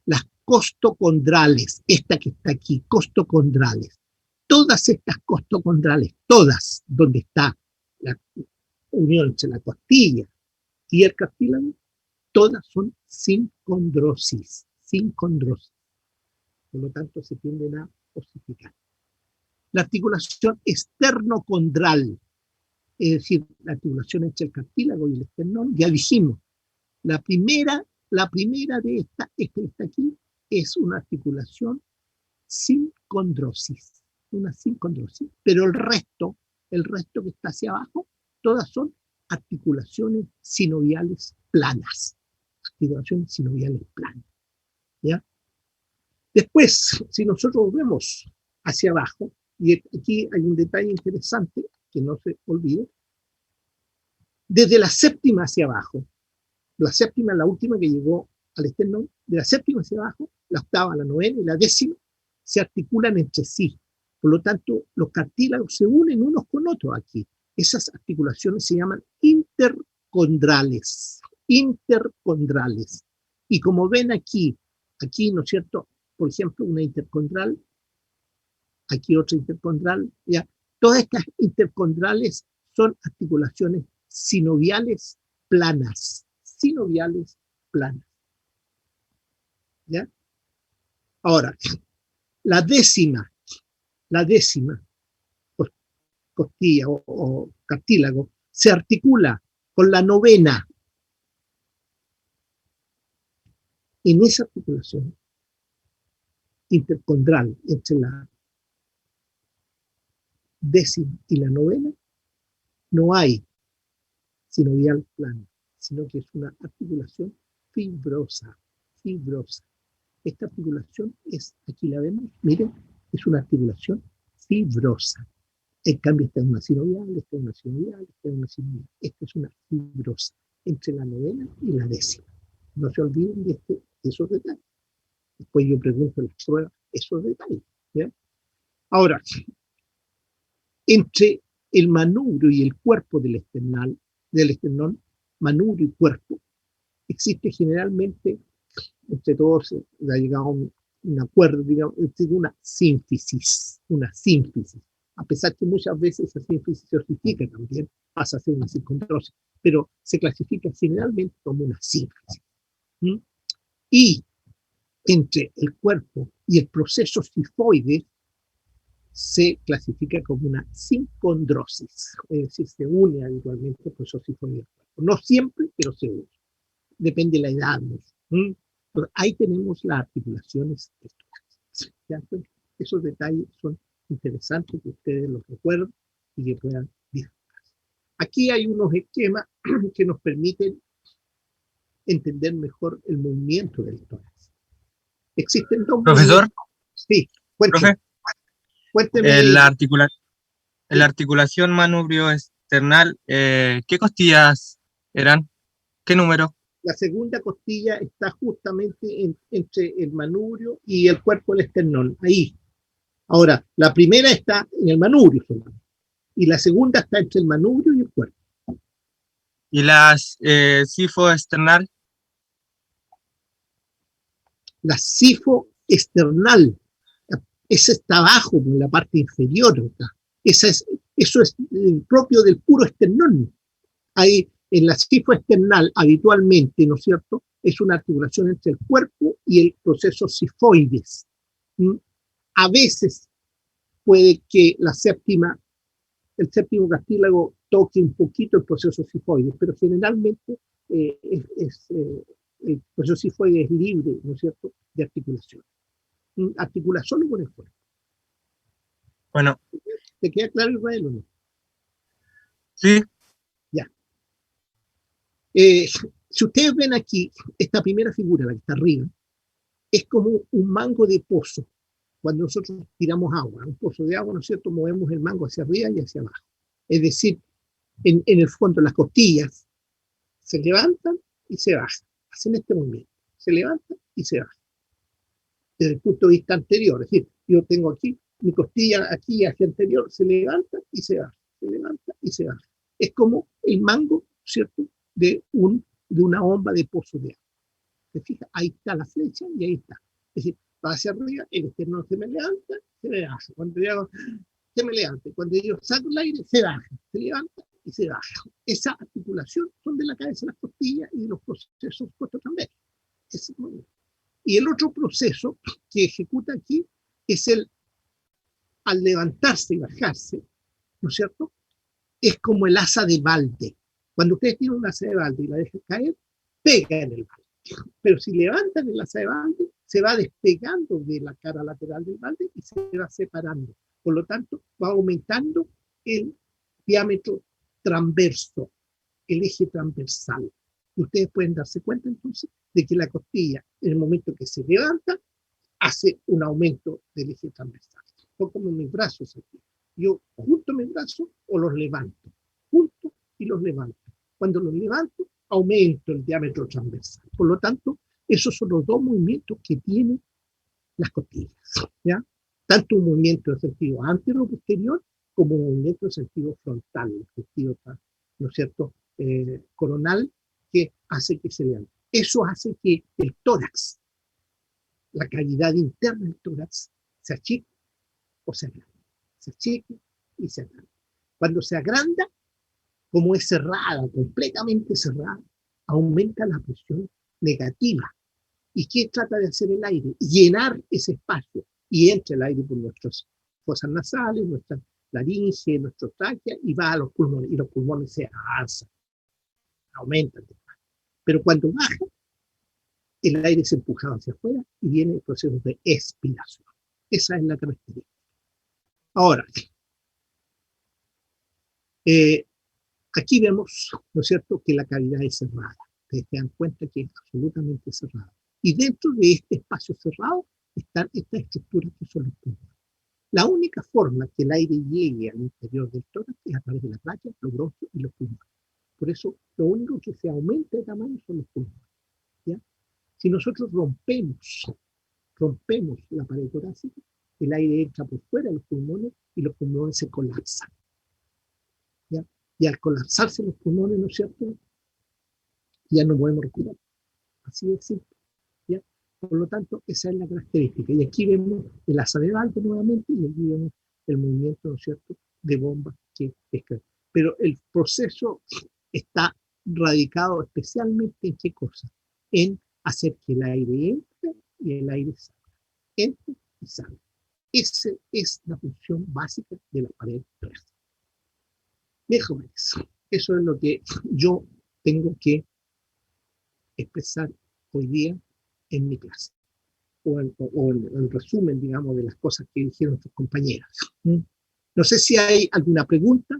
A: Las costocondrales, esta que está aquí, costocondrales. Todas estas costocondrales, todas donde está la unión entre la costilla y el cartílago, todas son sin condrosis. Por lo tanto, se tienden a osificar. La articulación esternocondral, es decir, la articulación entre el cartílago y el esternón, ya dijimos, la primera de esta que está aquí, es una articulación sin condrosis, pero el resto que está hacia abajo, todas son articulaciones sinoviales planas, ¿ya? Después, si nosotros vemos hacia abajo, y aquí hay un detalle interesante que no se olvide, desde la séptima hacia abajo, la séptima es la última que llegó al esternón, de la séptima hacia abajo, la octava, la novena y la décima se articulan entre sí. Por lo tanto, los cartílagos se unen unos con otros aquí. Esas articulaciones se llaman intercondrales. Y como ven aquí, ¿no es cierto? Por ejemplo, una intercondral, aquí otra intercondral, ¿ya? Todas estas intercondrales son articulaciones sinoviales planas. ¿Ya? Ahora, la décima costilla o cartílago se articula con la novena. En esa articulación intercondral entre la décima y la novena no hay sinovial plano, sino que es una articulación fibrosa, fibrosa. Esta articulación es, aquí la vemos, miren, es una articulación fibrosa. En cambio, esta es una sinovial, esta es una sinovial, esta es una sinovial. Esta es una fibrosa entre la novena y la décima. No se olviden de esos detalles. Después yo pregunto en las pruebas esos detalles. ¿Ya? Ahora, entre el manubrio y el cuerpo del esternón, manubrio y cuerpo, existe generalmente, entre todos, ha llegado un acuerdo, digamos, una sínfisis, a pesar que muchas veces esa sínfisis se osifica también, pasa a ser una circundrosis, pero se clasifica generalmente como una sínfisis. ¿Mm? Y entre el cuerpo y el proceso sifoide se clasifica como una sincondrosis, es decir, se une habitualmente el proceso sifoide del cuerpo. No siempre, pero se une. Depende de la edad. ¿No? Entonces, ahí tenemos las articulaciones estomacales. Esos detalles son interesantes que ustedes los recuerden y que puedan disfrutar. Aquí hay unos esquemas que nos permiten entender mejor el movimiento del tórax. Existen dos
H: Profesor.
A: movimientos. Sí, cuénteme. Cuénteme.
H: En la articulación manubrio external, ¿qué costillas eran? ¿Qué número?
A: La segunda costilla está justamente entre el manubrio y el cuerpo del esternón, ahí. Ahora, la primera está en el manubrio solamente, y la segunda está entre el manubrio y el cuerpo.
H: ¿Y la sifo external?
A: La sifo external, esa está abajo, en la parte inferior. Eso es propio del puro esternón. Ahí, en la sifo external, habitualmente, ¿no es cierto?, es una articulación entre el cuerpo y el proceso sifoides. A veces puede que el séptimo cartílago toque un poquito el proceso sifoides, pero generalmente el proceso sifoides es libre, ¿no es cierto?, de articulación. Articula solo con el cuerpo.
H: Bueno.
A: ¿Te queda claro, Israel, o no?
H: Sí.
A: Ya. Si ustedes ven aquí, esta primera figura, la que está arriba, es como un mango de pozo. Cuando nosotros tiramos agua, un pozo de agua, ¿no es cierto?, movemos el mango hacia arriba y hacia abajo. Es decir, en el fondo las costillas se levantan y se bajan. Hacen este movimiento. Se levantan y se bajan. Desde el punto de vista anterior, es decir, yo tengo aquí mi costilla aquí hacia anterior, se levanta y se baja, se levanta y se baja. Es como el mango, ¿cierto?, de una bomba de pozo de agua. ¿Te fijas? Ahí está la flecha y ahí está. Es decir, va hacia arriba, el esternón se me levanta, se me baja. Cuando yo hago, se me levanta. Cuando yo saco el aire, se baja, se levanta y se baja. Esa articulación son de la cabeza a las costillas y de los procesos costotransversales. Y el otro proceso que ejecuta aquí es al levantarse y bajarse, ¿no es cierto?, es como el asa de balde. Cuando ustedes tienen un asa de balde y la dejan caer, pega en el balde. Pero si levantan el asa de balde, se va despegando de la cara lateral del balde y se va separando. Por lo tanto, va aumentando el diámetro transverso, el eje transversal. Y ustedes pueden darse cuenta entonces de que la costilla, en el momento que se levanta, hace un aumento del eje transversal. O como mis brazos aquí. Yo junto mis brazos o los levanto. Junto y los levanto. Cuando los levanto, aumento el diámetro transversal. Por lo tanto, esos son los dos movimientos que tienen las costillas. ¿Ya? Tanto un movimiento en sentido anterior-posterior como un movimiento en sentido frontal, en sentido, ¿no es cierto?, coronal, que hace que se levante. Eso hace que el tórax, la cavidad interna del tórax, se achique o se agranda. Se achique y se agranda. Cuando se agranda, como es cerrada, completamente cerrada, aumenta la presión negativa. ¿Y qué trata de hacer el aire? Llenar ese espacio y entra el aire por nuestras fosas nasales, laringe, nuestro tráquea y va a los pulmones, y los pulmones se alzan, aumentan. Pero cuando baja, el aire es empujado hacia afuera y viene el proceso de expiración. Esa es la característica. Ahora, aquí vemos, ¿no es cierto?, que la cavidad es cerrada. Ustedes se dan cuenta que es absolutamente cerrada. Y dentro de este espacio cerrado están estas estructuras que son los pulmones. La única forma que el aire llegue al interior del tórax es a través de la tráquea, los bronquios y los pulmones. Por eso, lo único que se aumenta de tamaño son los pulmones. ¿Ya? Si nosotros rompemos la pared torácica, el aire entra por fuera de los pulmones y los pulmones se colapsan. ¿Ya? Y al colapsarse los pulmones, ¿no es cierto?, ya no podemos respirar. Así de simple. ¿Ya? Por lo tanto, esa es la característica. Y aquí vemos el asa de Valde nuevamente y aquí vemos el movimiento, ¿no es cierto?, de bomba que es. Pero el proceso está radicado especialmente en qué cosa? En hacer que el aire entre y el aire salga. Entre y salga. Esa es la función básica de la pared torácica. Bien, jóvenes, eso es lo que yo tengo que expresar hoy día en mi clase, o el resumen, digamos, de las cosas que dijeron sus compañeras. No sé si hay alguna pregunta,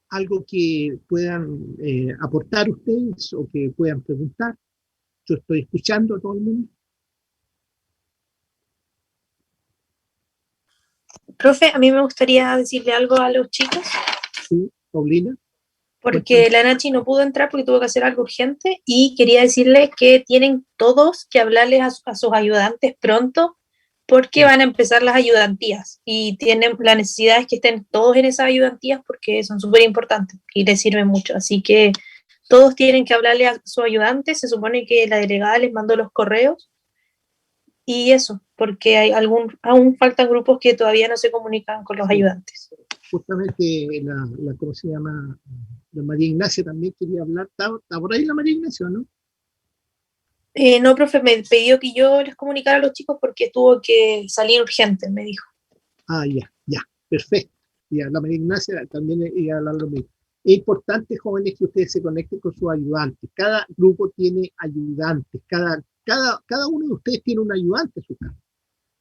A: algo que puedan aportar ustedes o que puedan preguntar. Yo estoy escuchando a todo el mundo.
I: Profe, a mí me gustaría decirle algo a los chicos.
A: Sí, Paulina.
I: Porque la Nachi no pudo entrar porque tuvo que hacer algo urgente y quería decirles que tienen todos que hablarles a sus ayudantes pronto porque van a empezar las ayudantías y tienen la necesidad de que estén todos en esas ayudantías porque son súper importantes y les sirven mucho. Así que todos tienen que hablarle a sus ayudantes. Se supone que la delegada les mandó los correos y eso, porque aún faltan grupos que todavía no se comunican con los ayudantes.
A: Justamente ¿cómo se llama? La María Ignacia también quería hablar. ¿Está por ahí la María Ignacia, no?
I: No, profe, me pidió que yo les comunicara a los chicos porque tuvo que salir urgente, me dijo.
A: Ah, ya, perfecto. Ya, la María Ignacia también iba a hablar lo mismo. Es importante, jóvenes, que ustedes se conecten con sus ayudantes. Cada grupo tiene ayudantes. Cada uno de ustedes tiene un ayudante en su casa.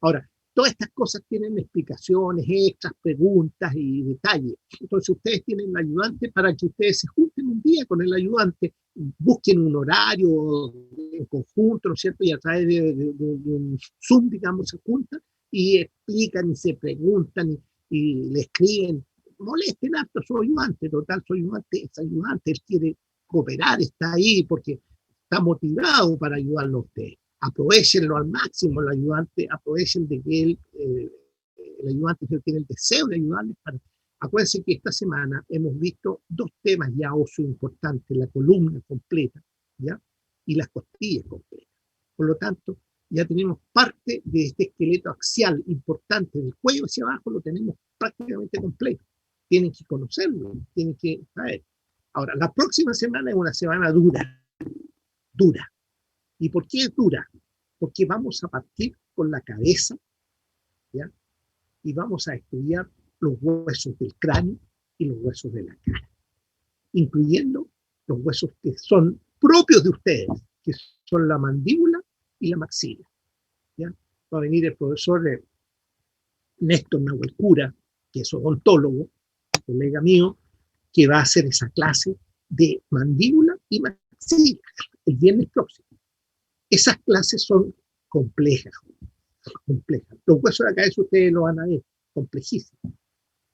A: Ahora, todas estas cosas tienen explicaciones, extras, preguntas y detalles. Entonces ustedes tienen un ayudante para que ustedes se junten un día con el ayudante, busquen un horario en conjunto, ¿no es cierto? Y a través de un Zoom, digamos, se juntan y explican y se preguntan y le escriben. Molesten a su ayudante, total, su ayudante es ayudante, él quiere cooperar, está ahí porque está motivado para ayudarlo a ustedes. Aprovechenlo al máximo, el ayudante, aprovechen de que el ayudante tiene el deseo de ayudarles. Acuérdense que esta semana hemos visto 2 temas ya oso importantes, la columna completa, ¿ya? Y las costillas completas. Por lo tanto, ya tenemos parte de este esqueleto axial importante del cuello hacia abajo, lo tenemos prácticamente completo. Tienen que conocerlo, tienen que saber. Ahora, la próxima semana es una semana dura. ¿Y por qué es dura? Porque vamos a partir con la cabeza, ¿ya? Y vamos a estudiar los huesos del cráneo y los huesos de la cara, incluyendo los huesos que son propios de ustedes, que son la mandíbula y la maxila, ¿ya? Va a venir el profesor Néstor Nahuel Cura, que es odontólogo, colega mío, que va a hacer esa clase de mandíbula y maxila el viernes próximo. Esas clases son complejas. Los huesos de la cabeza ustedes lo van a ver, complejísimos.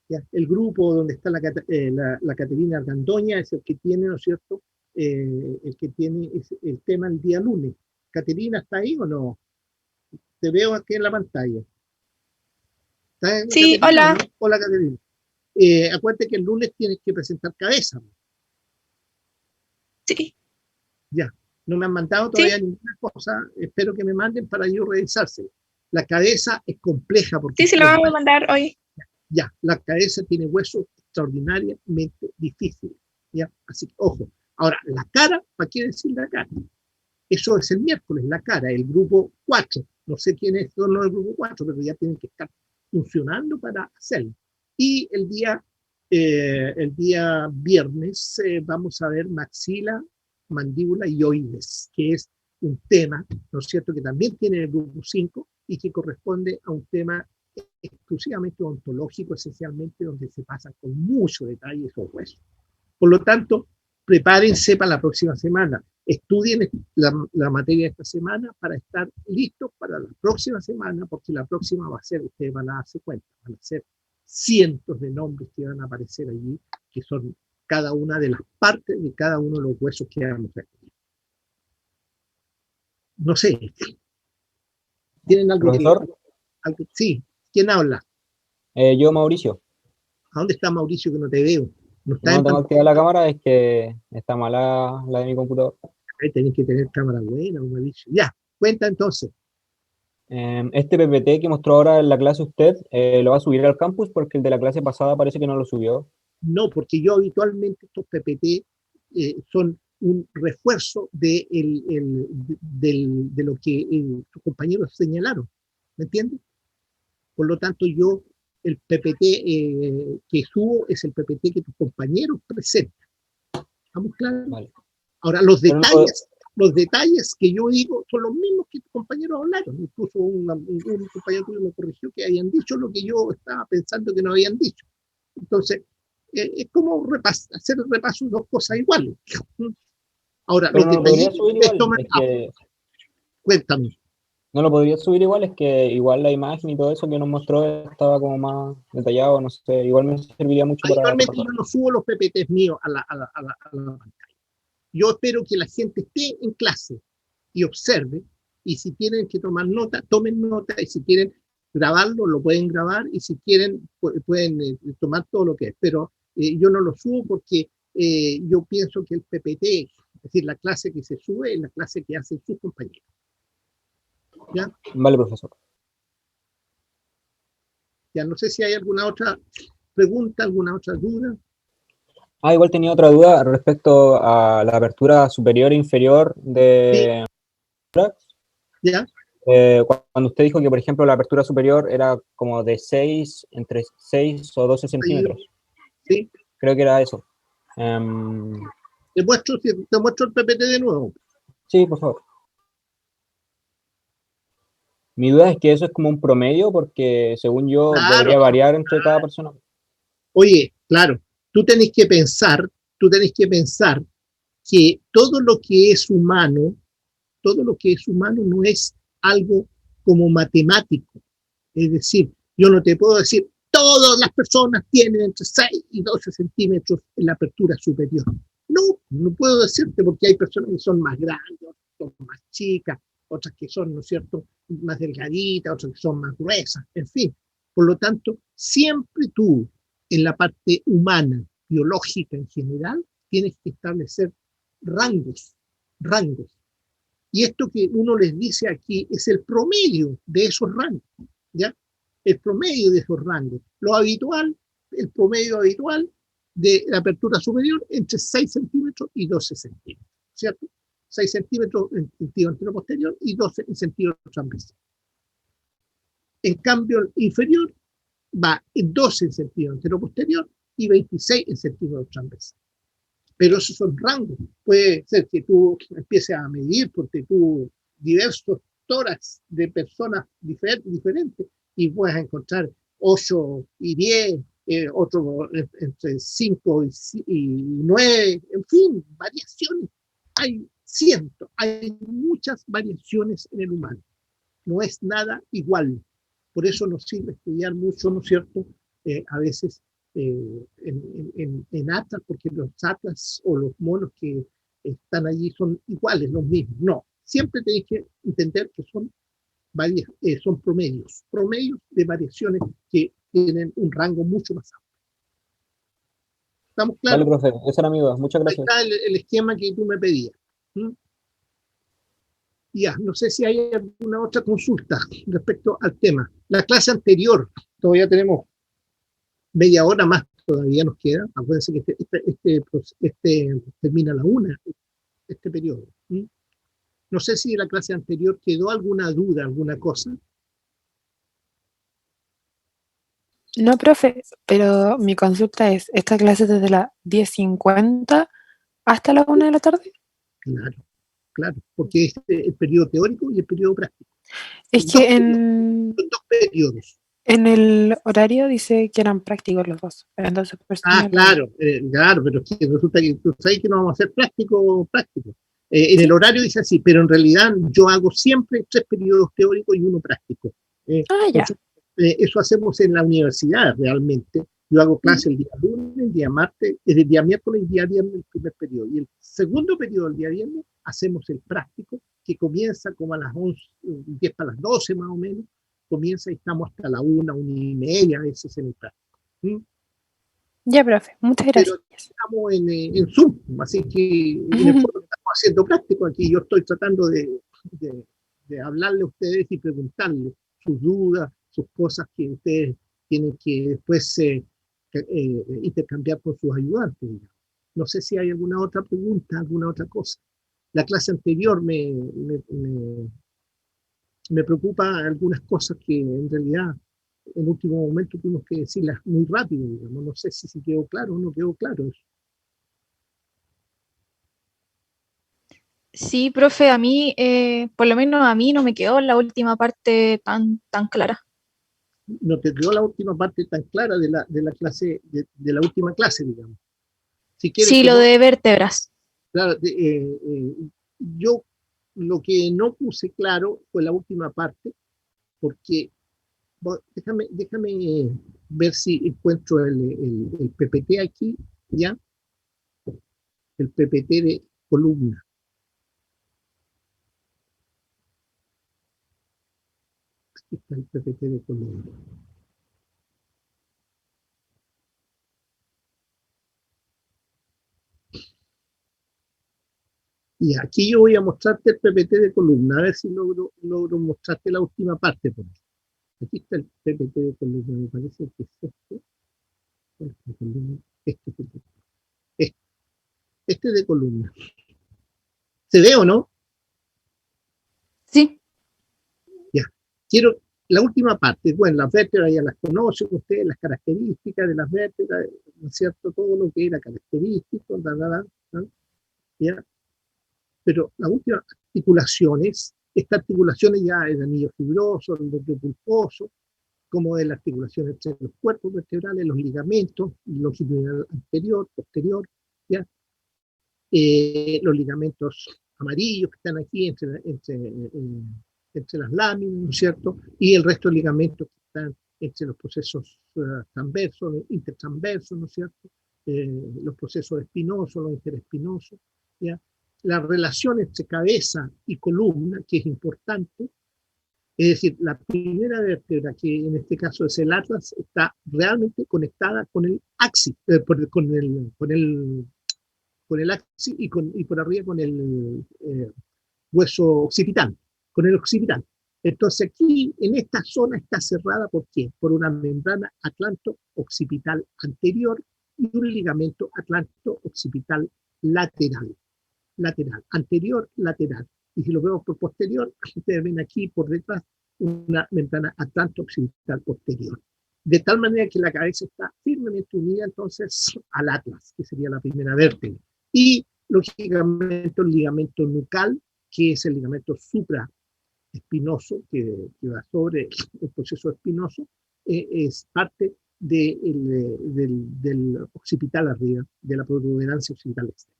A: ¿Ya? El grupo donde está la Caterina Argandoña es el que tiene, ¿no es cierto?, el que tiene el tema el día lunes. Caterina, ¿está ahí o no? Te veo aquí en la pantalla.
I: Sí,
A: Caterina,
I: hola.
A: ¿no? Hola, Caterina. Acuérdate que el lunes tienes que presentar cabeza.
I: Sí.
A: Ya. No me han mandado todavía ninguna cosa. Espero que me manden para yo revisársela. La cabeza es compleja. Porque
I: Sí, se la vamos a mandar hoy.
A: Ya, la cabeza tiene huesos extraordinariamente difíciles. ¿Ya? Así que, ojo. Ahora, la cara, ¿para qué decir la cara? Eso es el miércoles, la cara, el grupo 4. No sé quiénes son los del grupo 4, pero ya tienen que estar funcionando para hacerlo. Y el día viernes vamos a ver maxila, mandíbula y oides, que es un tema, ¿no es cierto?, que también tiene el grupo 5 y que corresponde a un tema exclusivamente ontológico, esencialmente, donde se pasan con mucho detalle esos huesos. Por lo tanto, prepárense para la próxima semana, estudien la materia de esta semana para estar listos para la próxima semana, porque la próxima va a ser, ustedes van a darse cuenta, van a ser cientos de nombres que van a aparecer allí, que son cada una de las partes de cada uno de los huesos que vamos a estudiar. No sé, ¿tienen algo
J: Profesor,
A: que sí, ¿quién habla?
J: yo Mauricio.
A: ¿A dónde está Mauricio que no te veo? No está
J: No
A: en
J: tengo
A: pantalla.
J: activada la cámara, es que está mala la de mi computador.
A: Tenés que tener cámara buena, Mauricio. Ya, cuenta entonces.
J: Este PPT que mostró ahora en la clase usted, ¿lo va a subir al campus? Porque el de la clase pasada parece que no lo subió.
A: No, porque yo habitualmente estos PPT son un refuerzo de lo que tus compañeros señalaron. ¿Me entiendes? Por lo tanto, yo el PPT que subo es el PPT que tus compañeros presentan. ¿Estamos claros?
J: Vale.
A: Ahora, los
J: Pero no
A: detalles que yo digo son los mismos que tus compañeros hablaron. Incluso un compañero tuyo me corrigió que habían dicho lo que yo estaba pensando que no habían dicho. Entonces, es como hacer el repaso de dos cosas iguales. Ahora,
J: Pero
A: los
J: no lo podría
A: detalles
J: subir
A: ustedes
J: igual,
A: toman.
J: es que
A: Cuéntame.
J: no lo podría subir igual, es que igual la imagen y todo eso que nos mostró estaba como más detallado, no sé, igual me serviría mucho para
A: Habitualmente
J: recordar.
A: yo no subo los PPTs míos a la pantalla. Yo espero que la gente esté en clase y observe, y si tienen que tomar nota, tomen nota, y si quieren grabarlo, lo pueden grabar, y si quieren, pueden tomar todo lo que es. Pero yo no lo subo porque yo pienso que el PPT, es decir, la clase que se sube, es la clase que hacen sus compañeros. ¿Ya?
J: Vale, profesor.
A: Ya no sé si hay alguna otra pregunta, alguna otra duda.
J: Igual tenía otra duda respecto a la apertura superior e inferior de Thorax.
A: ¿Ya?
J: Cuando usted dijo que, por ejemplo, la apertura superior era como de 6, entre 6 o 12 centímetros.
A: Sí.
J: Creo que era eso.
A: Te muestro el PPT de nuevo.
J: Sí, por favor. Mi duda es que eso es como un promedio, porque según yo
A: Claro.
J: podría variar entre cada persona.
A: Oye, claro, tú tenés que pensar que todo lo que es humano no es algo como matemático. Es decir, yo no te puedo decir, todas las personas tienen entre 6 y 12 centímetros en la apertura superior. No puedo decirte, porque hay personas que son más grandes, otras que son más chicas, otras que son, ¿no es cierto?, más delgaditas, otras que son más gruesas, en fin. Por lo tanto, siempre tú, en la parte humana, biológica en general, tienes que establecer rangos. Y esto que uno les dice aquí es el promedio de esos rangos, ¿ya? El promedio de esos rangos. El promedio habitual de la apertura superior entre 6 centímetros y 12 centímetros, ¿cierto? 6 centímetros en sentido anteroposterior y 12 en sentido transversal. En cambio, el inferior va en 12 en sentido anteroposterior y 26 en sentido transversal. Pero esos son rangos. Puede ser que tú empieces a medir porque tú diversos tórax de personas diferentes y puedas encontrar 8 y 10, otro entre 5 y 9, en fin, variaciones. Hay muchas variaciones en el humano. No es nada igual. Por eso nos sirve estudiar mucho, ¿no es cierto? A veces en atlas, porque los atlas o los monos que están allí son iguales, los mismos. No, siempre tenéis que entender que son promedios de variaciones que tienen un rango mucho más amplio. ¿Estamos claros?
J: Vale, profe, esa era mi duda. Muchas
A: Ahí
J: gracias.
A: está el esquema que tú me pedías. Ya, no sé si hay alguna otra consulta respecto al tema. La clase anterior, todavía tenemos media hora más, todavía nos queda. Acuérdense que este termina a la 1, este periodo. No sé si en la clase anterior quedó alguna duda, alguna cosa.
K: No, profe, pero mi consulta es, ¿esta clase es desde las 10:50 hasta la 1 de la tarde?
A: Claro, claro, porque es el periodo teórico y el periodo práctico.
K: Es
A: Dos
K: que
A: periodos, son dos periodos.
K: en el horario dice que eran prácticos los dos, entonces por eso tenía la duda.
A: Claro, claro, pero es que resulta que tú sabes que no vamos a hacer práctico. En el horario dice así, pero en realidad yo hago siempre 3 periodos teóricos y 1 práctico.
K: Ya.
A: Eso hacemos en la universidad realmente. Yo hago clase el día lunes, el día martes, el día miércoles y el día viernes el primer periodo. Y el segundo periodo, el día viernes, hacemos el práctico, que comienza como a las 11, 10 para las 12 más o menos, comienza y estamos hasta la 1:30 a veces en el práctico.
K: Ya, profe, muchas gracias.
A: Pero estamos en Zoom, así que en el fondo estamos haciendo práctico aquí. Yo estoy tratando de hablarle a ustedes y preguntarles sus dudas, sus cosas que ustedes tienen que después intercambiar con sus ayudantes. Digamos. No sé si hay alguna otra pregunta, alguna otra cosa. La clase anterior me preocupa algunas cosas que en realidad en último momento tuvimos que decirlas muy rápido, digamos. No sé si quedó claro o no quedó claro eso.
L: Sí, profe, a mí, por lo menos a mí no me quedó la última parte tan clara.
A: No te quedó la última parte tan clara de la clase, de la última clase, digamos. Si quieres,
L: Sí, lo de vértebras.
A: claro, yo lo que no puse claro fue la última parte, porque déjame ver si encuentro el PPT aquí, ¿ya? El PPT de columna. Aquí está el PPT de columna. Y aquí yo voy a mostrarte el PPT de columna, a ver si logro mostrarte la última parte. Por aquí. Aquí está el PPT de columna, me parece que es este. Este es el de, este de columna. ¿Se ve o no?
L: Sí.
A: Ya. Quiero la última parte. Bueno, las vértebras ya las conocen ustedes, las características de las vértebras, ¿no es cierto? Todo lo que era característico, ¿ya? Pero la última articulaciones, estas articulaciones ya el anillo fibroso, el núcleo pulposo, como de la articulación entre los cuerpos vertebrales, los ligamentos, longitudinal anterior, posterior, ¿ya? Los ligamentos amarillos que están aquí entre las láminas, ¿no es cierto? Y el resto de ligamentos que están entre los procesos transversos, intertransversos, ¿no es cierto? Los procesos espinosos, los interespinosos, ¿ya? La relación entre cabeza y columna, que es importante, es decir, la primera vértebra, que en este caso es el atlas, está realmente conectada con el axis, con el axis y por arriba con el hueso occipital, con el occipital. Entonces aquí, en esta zona, está cerrada, ¿por qué? Por una membrana atlanto-occipital anterior y un ligamento atlanto-occipital lateral. Anterior, lateral. Y si lo vemos por posterior, ustedes ven aquí por detrás una membrana atlanto-occipital posterior. De tal manera que la cabeza está firmemente unida entonces al atlas, que sería la primera vértebra. Y lógicamente el ligamento nucal, que es el ligamento supraespinoso, que va sobre el proceso espinoso, es parte del occipital arriba, de la protuberancia occipital externa.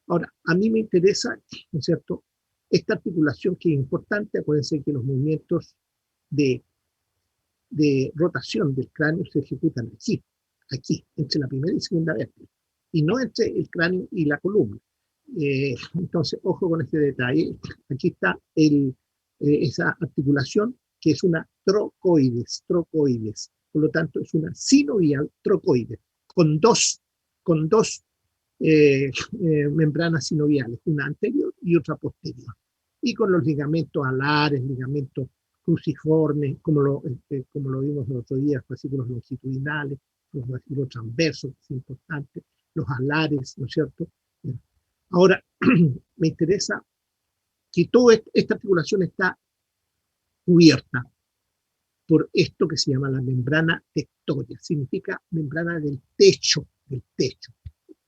A: Ahora, a mí me interesa, ¿no es cierto?, esta articulación que es importante. Acuérdense que los movimientos de rotación del cráneo se ejecutan aquí, entre la primera y segunda vértebra, y no entre el cráneo y la columna. Entonces, ojo con este detalle. Aquí está esa articulación que es una trocoides. Por lo tanto, es una sinovial trocoide, con dos membranas sinoviales, una anterior y otra posterior. Y con los ligamentos alares, ligamentos cruciformes, como lo vimos el otro día, fascículos longitudinales, los fascículos transversos, que es importante, los alares, ¿no es cierto? Ahora, me interesa que toda esta articulación está cubierta por esto que se llama la membrana tectórea, significa membrana del techo,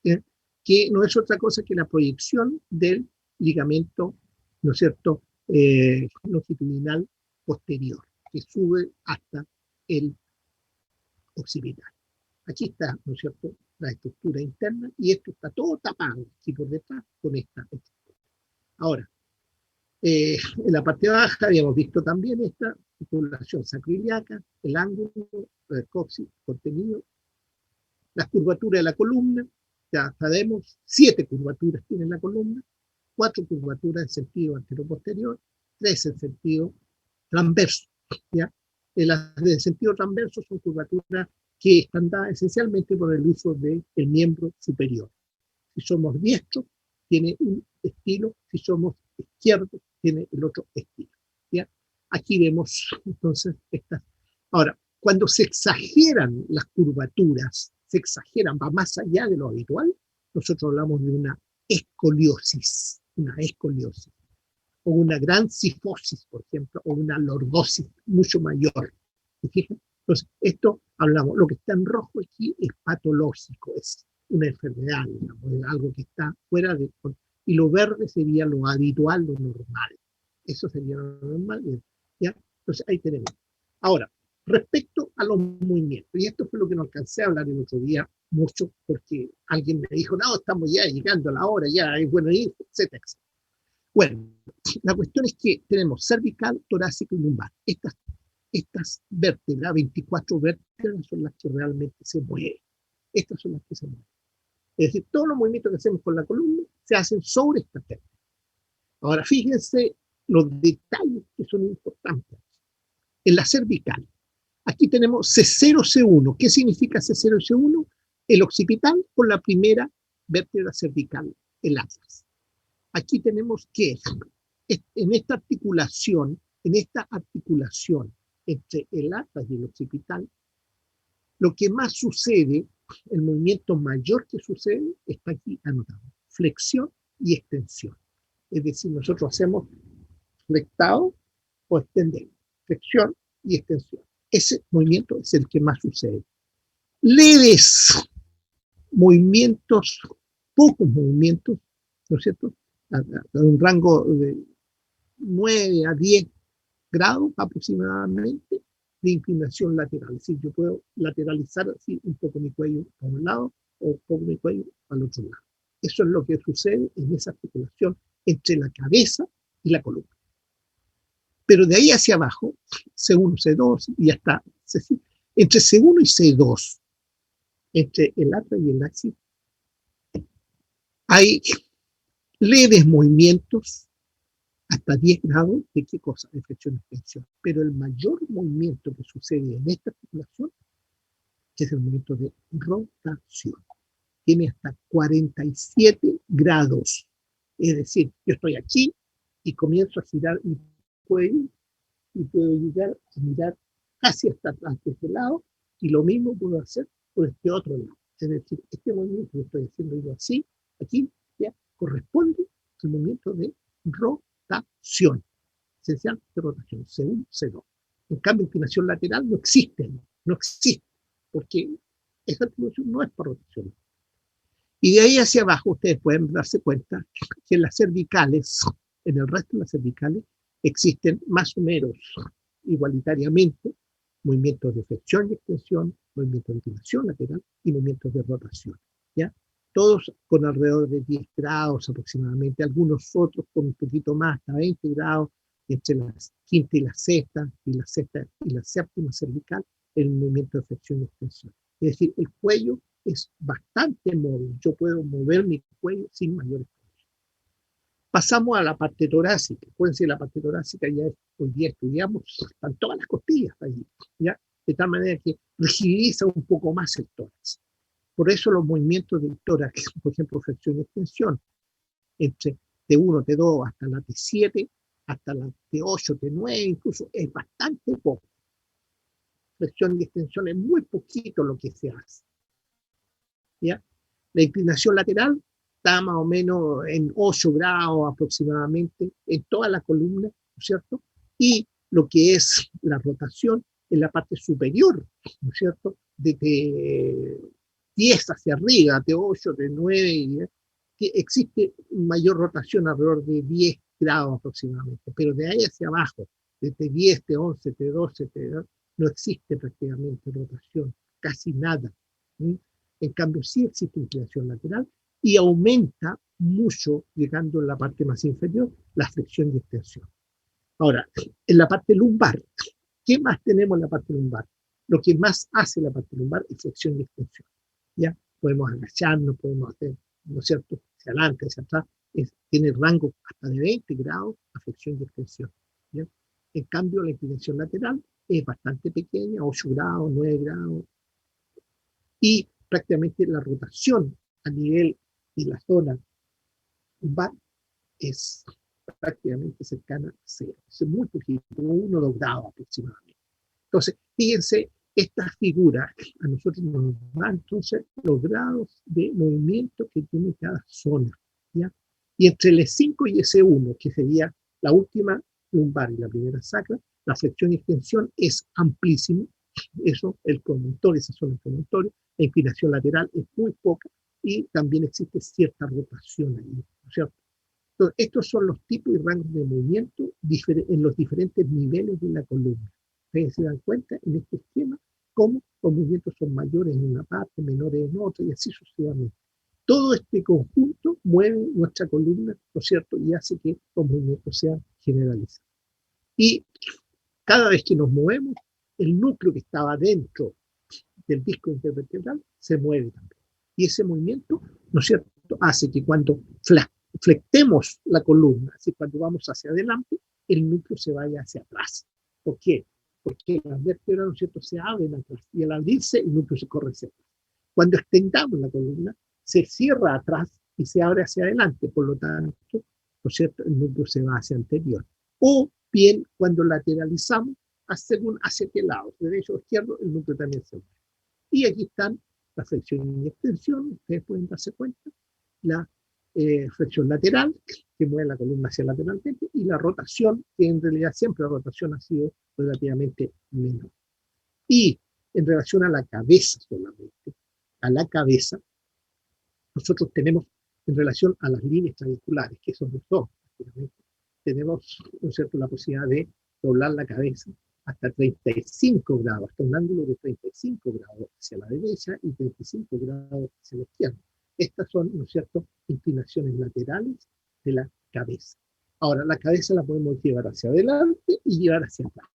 A: ¿eh? Que no es otra cosa que la proyección del ligamento, ¿no es cierto?, longitudinal posterior, que sube hasta el occipital. Aquí está, ¿no es cierto?, la estructura interna, y esto está todo tapado aquí por detrás con esta estructura. Ahora, en la parte baja habíamos visto también esta articulación sacroiliaca, el ángulo, el coxis, contenido, las curvaturas de la columna. Ya sabemos, 7 curvaturas tiene la columna, 4 curvaturas en sentido antero-posterior, 3 en sentido transverso. ¿Ya? Las de sentido transverso son curvaturas que están dadas esencialmente por el uso del miembro superior. Si somos diestros, tiene un estilo; si somos izquierdos, tiene el otro estilo. ¿Ya? Aquí vemos entonces estas. Ahora, cuando se exageran las curvaturas, se exageran, va más allá de lo habitual, nosotros hablamos de una escoliosis, o una gran cifosis, por ejemplo, o una lordosis mucho mayor. ¿Se fijan? Entonces, esto hablamos, lo que está en rojo aquí es patológico, es una enfermedad, digamos, es algo que está fuera de... Y lo verde sería lo habitual, lo normal. Eso sería lo normal. ¿Ya? Entonces, ahí tenemos. Ahora, respecto a los movimientos, y esto fue lo que no alcancé a hablar el otro día mucho, porque alguien me dijo, no, estamos ya llegando a la hora, ya es bueno ir, etcétera, etcétera. Bueno, la cuestión es que tenemos cervical, torácico y lumbar. Estas vértebras, 24 vértebras, son las que realmente se mueven. Estas son las que se mueven. Es decir, todos los movimientos que hacemos con la columna se hacen sobre estas vértebras. Ahora, fíjense los detalles que son importantes. En la cervical, aquí tenemos C0, C1. ¿Qué significa C0 y C1? El occipital con la primera vértebra cervical, el atlas. Aquí tenemos que en esta articulación entre el atlas y el occipital, lo que más sucede, el movimiento mayor que sucede, está aquí anotado: flexión y extensión. Es decir, nosotros hacemos flectado o extendemos, flexión y extensión. Ese movimiento es el que más sucede. Leves movimientos, pocos movimientos, ¿no es cierto?, a un rango de 9 a 10 grados aproximadamente de inclinación lateral. Es decir, yo puedo lateralizar así un poco mi cuello a un lado o un poco mi cuello al otro lado. Eso es lo que sucede en esa articulación entre la cabeza y la columna. Pero de ahí hacia abajo, C1, C2 y hasta C5, entre C1 y C2, entre el atlas y el axis, hay leves movimientos hasta 10 grados de qué cosa, de flexión y extensión. Pero el mayor movimiento que sucede en esta articulación es el movimiento de rotación. Tiene hasta 47 grados. Es decir, yo estoy aquí y comienzo a girar mi cuello y puedo llegar a mirar casi hasta atrás de este lado, y lo mismo puedo hacer por este otro lado. Es decir, este movimiento que estoy haciendo yo así, aquí, ya corresponde al movimiento de rotación, esencial de rotación, C1, C2. En cambio, inclinación lateral no existe, porque esa articulación no es para rotación. Y de ahí hacia abajo ustedes pueden darse cuenta que en las cervicales, en el resto de las cervicales, existen más o menos igualitariamente movimientos de flexión y extensión, movimientos de inclinación lateral y movimientos de rotación, ¿ya? Todos con alrededor de 10 grados aproximadamente, algunos otros con un poquito más, hasta 20 grados, entre la quinta y la sexta, y la séptima cervical, el movimiento de flexión y extensión. Es decir, el cuello es bastante móvil, yo puedo mover mi cuello sin mayores problemas. Pasamos a la parte torácica. Pueden decir, la parte torácica ya hoy día estudiamos, están todas las costillas allí, ¿ya? De tal manera que rigidiza un poco más el tórax. Por eso los movimientos del tórax, por ejemplo, flexión y extensión, entre T1, T2 hasta la T7, hasta la T8, T9, incluso es bastante poco. Flexión y extensión es muy poquito lo que se hace, ¿ya? La inclinación lateral está más o menos en 8 grados aproximadamente en toda la columna, ¿no es cierto? Y lo que es la rotación en la parte superior, ¿no es cierto? De 10 hacia arriba, de 8, de 9, que existe mayor rotación alrededor de 10 grados aproximadamente, pero de ahí hacia abajo, desde 10, de 11, de 12, no existe prácticamente rotación, casi nada. ¿Sí? En cambio, sí existe inclinación lateral y aumenta mucho, llegando en la parte más inferior, la flexión y extensión. Ahora, en la parte lumbar, ¿qué más tenemos en la parte lumbar? Lo que más hace la parte lumbar es flexión y extensión. ¿Ya? Podemos agacharnos, podemos hacer, ¿no es cierto?, hacia adelante, hacia atrás, tiene rango hasta de 20 grados a flexión y extensión. ¿Ya? En cambio, la inclinación lateral es bastante pequeña, 8 grados, 9 grados, y prácticamente la rotación a nivel de la zona lumbar es prácticamente cercana a cero. Es muy poquito, 1 o 2 grados aproximadamente. Entonces, fíjense, esta figura a nosotros nos da entonces los grados de movimiento que tiene cada zona, ¿ya? Y entre el E5 y S1, que sería la última lumbar y la primera sacra, la flexión y extensión es amplísimo. Eso, el promontorio, esa zona del promontorio, la inclinación lateral es muy poca y también existe cierta rotación ahí, ¿no es cierto? Entonces, estos son los tipos y rangos de movimiento en los diferentes niveles de la columna. Ustedes se dan cuenta en este esquema cómo los movimientos son mayores en una parte, menores en otra y así sucesivamente. Todo este conjunto mueve nuestra columna, ¿no es cierto? Y hace que los movimientos sean generalizados. Y cada vez que nos movemos, el núcleo que estaba dentro del disco intervertebral se mueve también. Y ese movimiento, ¿no es cierto?, hace que cuando flectemos la columna, así cuando vamos hacia adelante, el núcleo se vaya hacia atrás. ¿Por qué? Porque las vértebras, ¿no es cierto?, se abren atrás y al abrirse el núcleo se corre hacia atrás. Cuando extendamos la columna, se cierra atrás y se abre hacia adelante, por lo tanto, ¿no es cierto?, el núcleo se va hacia anterior. O bien, cuando lateralizamos, según hacia qué lado, derecho o izquierdo, el núcleo también se mueve. Y aquí están la flexión y extensión, ustedes pueden darse cuenta, la flexión lateral, que mueve la columna hacia lateralmente, y la rotación, que en realidad siempre la rotación ha sido relativamente menor. Y en relación a la cabeza solamente, a la cabeza, nosotros tenemos en relación a las líneas claviculares, que son dos, tenemos, ¿no es cierto?, la posibilidad de doblar la cabeza hasta 35 grados, hasta un ángulo de 35 grados hacia la derecha y 35 grados hacia la izquierda. Estas son, ¿no es cierto?, inclinaciones laterales de la cabeza. Ahora, la cabeza la podemos llevar hacia adelante y llevar hacia atrás.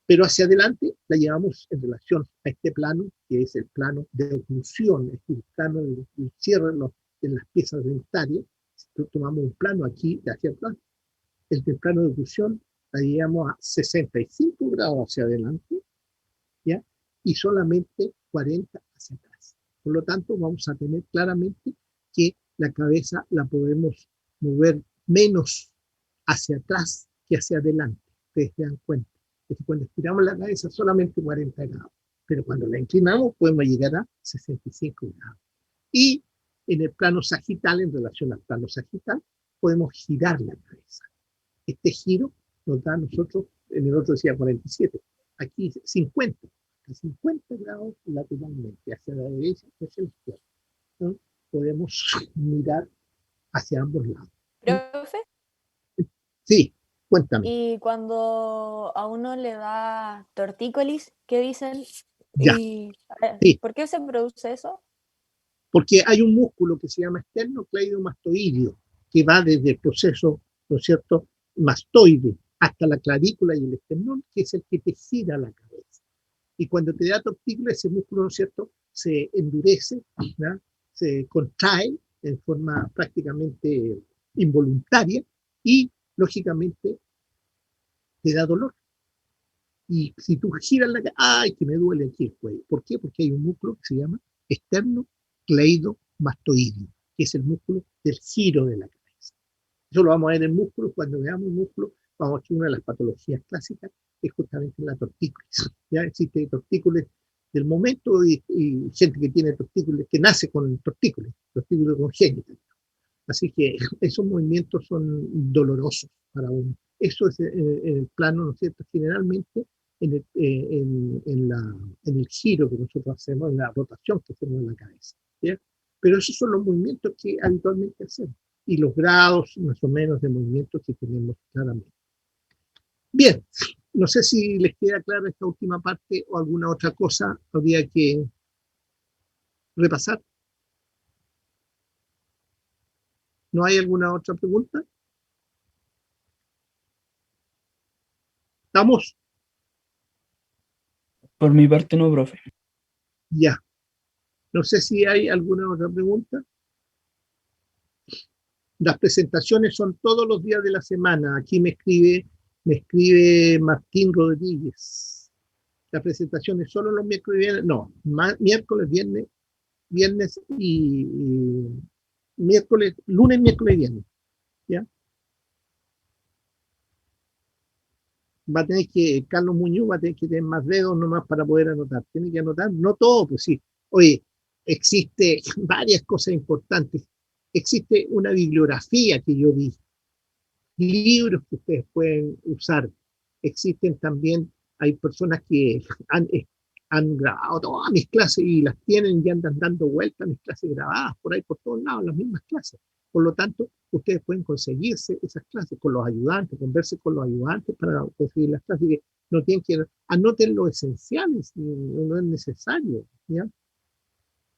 A: Pero hacia adelante la llevamos en relación a este plano, que es el plano de oclusión, es el plano del cierre de las piezas dentarias. Si tomamos un plano aquí de hacia atrás, el del plano de oclusión la llevamos a 65 grados hacia adelante, ¿ya? Y solamente 40 hacia atrás. Por lo tanto, vamos a tener claramente que la cabeza la podemos mover menos hacia atrás que hacia adelante. Ustedes se dan cuenta. Es que cuando estiramos la cabeza solamente 40 grados, pero cuando la inclinamos podemos llegar a 65 grados. Y en el plano sagital, en relación al plano sagital, podemos girar la cabeza. Este giro nos da a nosotros, en el otro decía 47, aquí 50 grados lateralmente, hacia la derecha y hacia la izquierda. ¿No? Podemos mirar hacia ambos lados.
G: Profe,
A: Sí, cuéntame.
G: y cuando a uno le da tortícolis, ¿qué dicen?
A: Ya, sí.
G: ¿Por qué se produce eso?
A: Porque hay un músculo que se llama esternocleidomastoideo, que va desde el proceso, ¿no es cierto?, mastoide hasta la clavícula y el esternón, que es el que te gira la cabeza. Y cuando te da tortícolis, ese músculo, ¿no es cierto?, se endurece, ¿no?, se contrae en forma prácticamente involuntaria y, lógicamente, te da dolor. Y si tú giras la cabeza, ¡ay, que me duele aquí el cuello! ¿Por qué? Porque hay un músculo que se llama esternocleidomastoideo, que es el músculo del giro de la cabeza. Eso lo vamos a ver en músculo. Cuando veamos músculo, vamos a ver una de las patologías clásicas, que es justamente la tortícolis. Ya existe tortícolis del momento y gente que tiene tortícolis, que nace con tortícolis congénita. Así que esos movimientos son dolorosos para uno. Eso es el plano, ¿no es cierto?, generalmente en el giro que nosotros hacemos, en la rotación que hacemos en la cabeza. ¿Ya? Pero esos son los movimientos que habitualmente hacemos y los grados más o menos de movimientos que tenemos claramente. Bien, no sé si les queda clara esta última parte o alguna otra cosa habría que repasar. ¿No hay alguna otra pregunta? ¿Estamos?
M: Por mi parte no, profe.
A: Ya. No sé si hay alguna otra pregunta. Las presentaciones son todos los días de la semana. Aquí me escribe Martín Rodríguez. Las presentaciones solo los miércoles y viernes. No, miércoles, viernes y miércoles, lunes, miércoles y viernes. ¿Ya? Va a tener que, Carlos Muñoz va a tener que tener más dedos nomás para poder anotar. Tiene que anotar, no todo, pues sí. Oye, existe varias cosas importantes. Existe una bibliografía que yo di, libros que ustedes pueden usar. Existen también, hay personas que han grabado todas mis clases y las tienen y andan dando vueltas mis clases grabadas por ahí, por todos lados, las mismas clases. Por lo tanto, ustedes pueden conseguirse esas clases con los ayudantes, conversen con los ayudantes para conseguir las clases. Que no tienen que anoten lo esencial, no es necesario, ¿ya?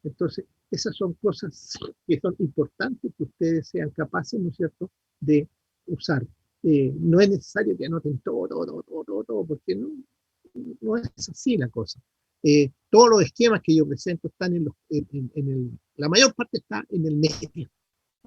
A: Entonces, esas son cosas que son importantes que ustedes sean capaces, ¿no es cierto?, de usar. No es necesario que anoten todo, porque no es así la cosa. Todos los esquemas que yo presento están la mayor parte está en el NETER.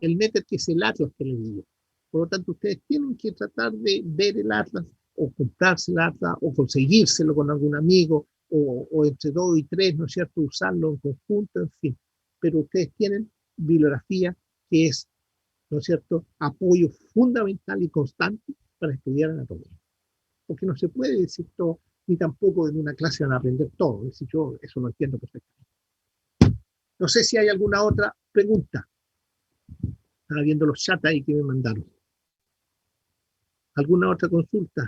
A: El NETER, que es el atlas que les digo. Por lo tanto, ustedes tienen que tratar de ver el atlas, o comprarse el atlas, o conseguírselo con algún amigo, o entre 2 y 3, ¿no es cierto?, usarlo en conjunto, en fin. Pero ustedes tienen bibliografía que es, ¿no es cierto?, apoyo fundamental y constante para estudiar anatomía. Porque no se puede decir todo, ni tampoco en una clase van a aprender todo. Es decir, yo eso lo entiendo perfectamente. No sé si hay alguna otra pregunta. Estaba viendo los chats ahí que me mandaron. ¿Alguna otra consulta?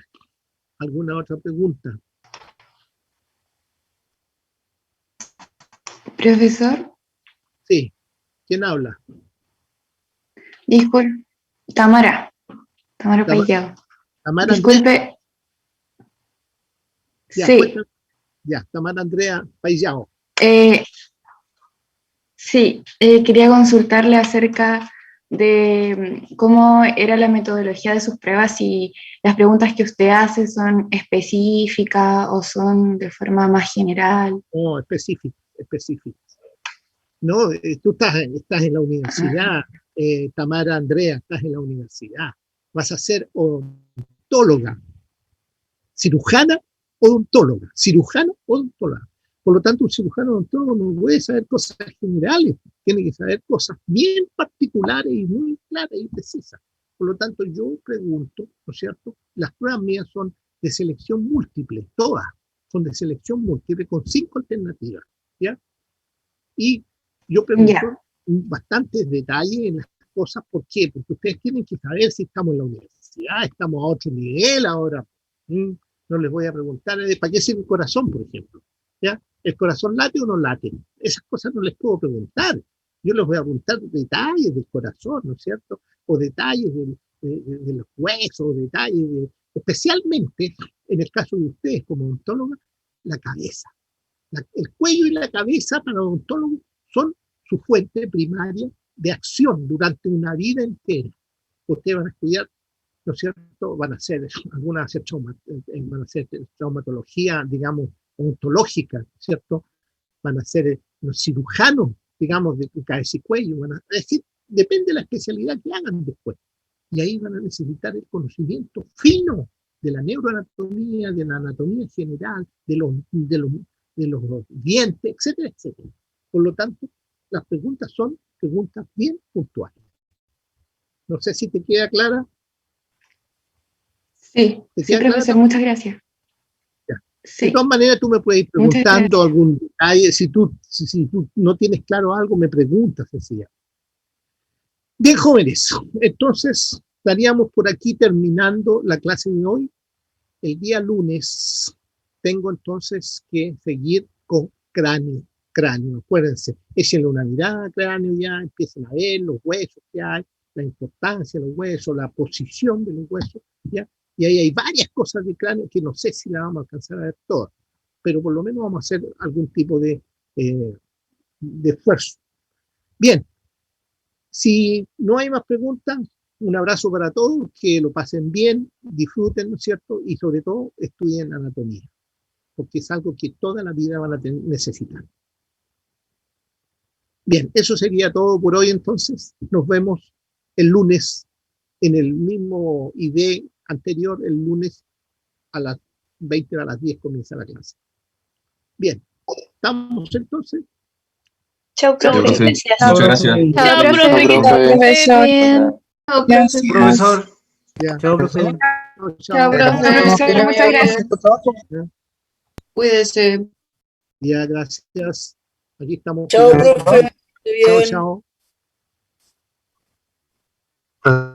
A: ¿Alguna otra pregunta?
N: Profesor,
A: Sí. ¿Quién habla?
N: disculpe, Tamara Paillao.
A: Tamara
N: Disculpe.
A: Ya,
N: Sí,
A: cuéntame. Ya, Tamara Andrea Paillao.
N: sí, quería consultarle acerca de cómo era la metodología de sus pruebas, si las preguntas que usted hace son específicas o son de forma más general.
A: No, específico. No, tú estás en la universidad, Tamara Andrea, estás en la universidad. Vas a ser odontóloga, cirujana, odontóloga, cirujano, odontóloga. Por lo tanto, un cirujano odontólogo no puede saber cosas generales, tiene que saber cosas bien particulares y muy claras y precisas. Por lo tanto, yo pregunto, ¿no es cierto? Las pruebas mías son de selección múltiple, todas son de selección múltiple con 5 alternativas, ¿ya? Y yo pregunto bastantes detalles en las cosas. ¿Por qué? Porque ustedes tienen que saber si estamos en la universidad, estamos a otro nivel ahora. No les voy a preguntar ¿para qué sirve el corazón, por ejemplo? ¿Ya? ¿El corazón late o no late? Esas cosas no les puedo preguntar. Yo les voy a preguntar detalles del corazón, ¿no es cierto? O detalles de los huesos, detalles especialmente, en el caso de ustedes como odontóloga, la cabeza. El cuello y la cabeza para los odontólogos son su fuente primaria de acción durante una vida entera. Ustedes van a estudiar, ¿no es cierto? Van a hacer traumatología, digamos, odontológica, ¿cierto? Van a ser los cirujanos, digamos, de cabeza y cuello. Es decir, depende de la especialidad que hagan después. Y ahí van a necesitar el conocimiento fino de la neuroanatomía, de la anatomía general, de los dientes, etcétera, etcétera. Por lo tanto, las preguntas son preguntas bien puntuales. No sé si te queda clara.
N: Sí, sí, profesor, muchas gracias.
A: Sí. De todas maneras, tú me puedes ir preguntando algún detalle. Si tú no tienes claro algo, me preguntas, sencilla. Bien, jóvenes, entonces estaríamos por aquí terminando la clase de hoy. El día lunes tengo entonces que seguir con cráneo. Acuérdense, échenle una mirada al cráneo ya, empiecen a ver los huesos que hay, la importancia de los huesos, la posición de los huesos, ya. Y ahí hay varias cosas del cráneo que no sé si la vamos a alcanzar a ver todas, pero por lo menos vamos a hacer algún tipo de esfuerzo. Bien, si no hay más preguntas, un abrazo para todos, que lo pasen bien, disfruten, ¿no es cierto? Y sobre todo, estudien anatomía, porque es algo que toda la vida van a necesitar. Bien, eso sería todo por hoy entonces. Nos vemos el lunes en el mismo ID anterior, el lunes a las 20 a las 10 comienza la clase. Bien, ¿estamos entonces?
I: Chao, profe.
M: Gracias. Muchas gracias.
I: Chao, profe. Que
K: Profesor.
I: bien.
N: Chao,
K: Gracias.
N: profe.
C: Profesor.
A: Ya.
C: Chao, profesor.
N: Chao, profe. Muchas gracias. Cuídese.
A: Ya, gracias. Aquí estamos.
I: Chao, profe.
A: Chao, chao.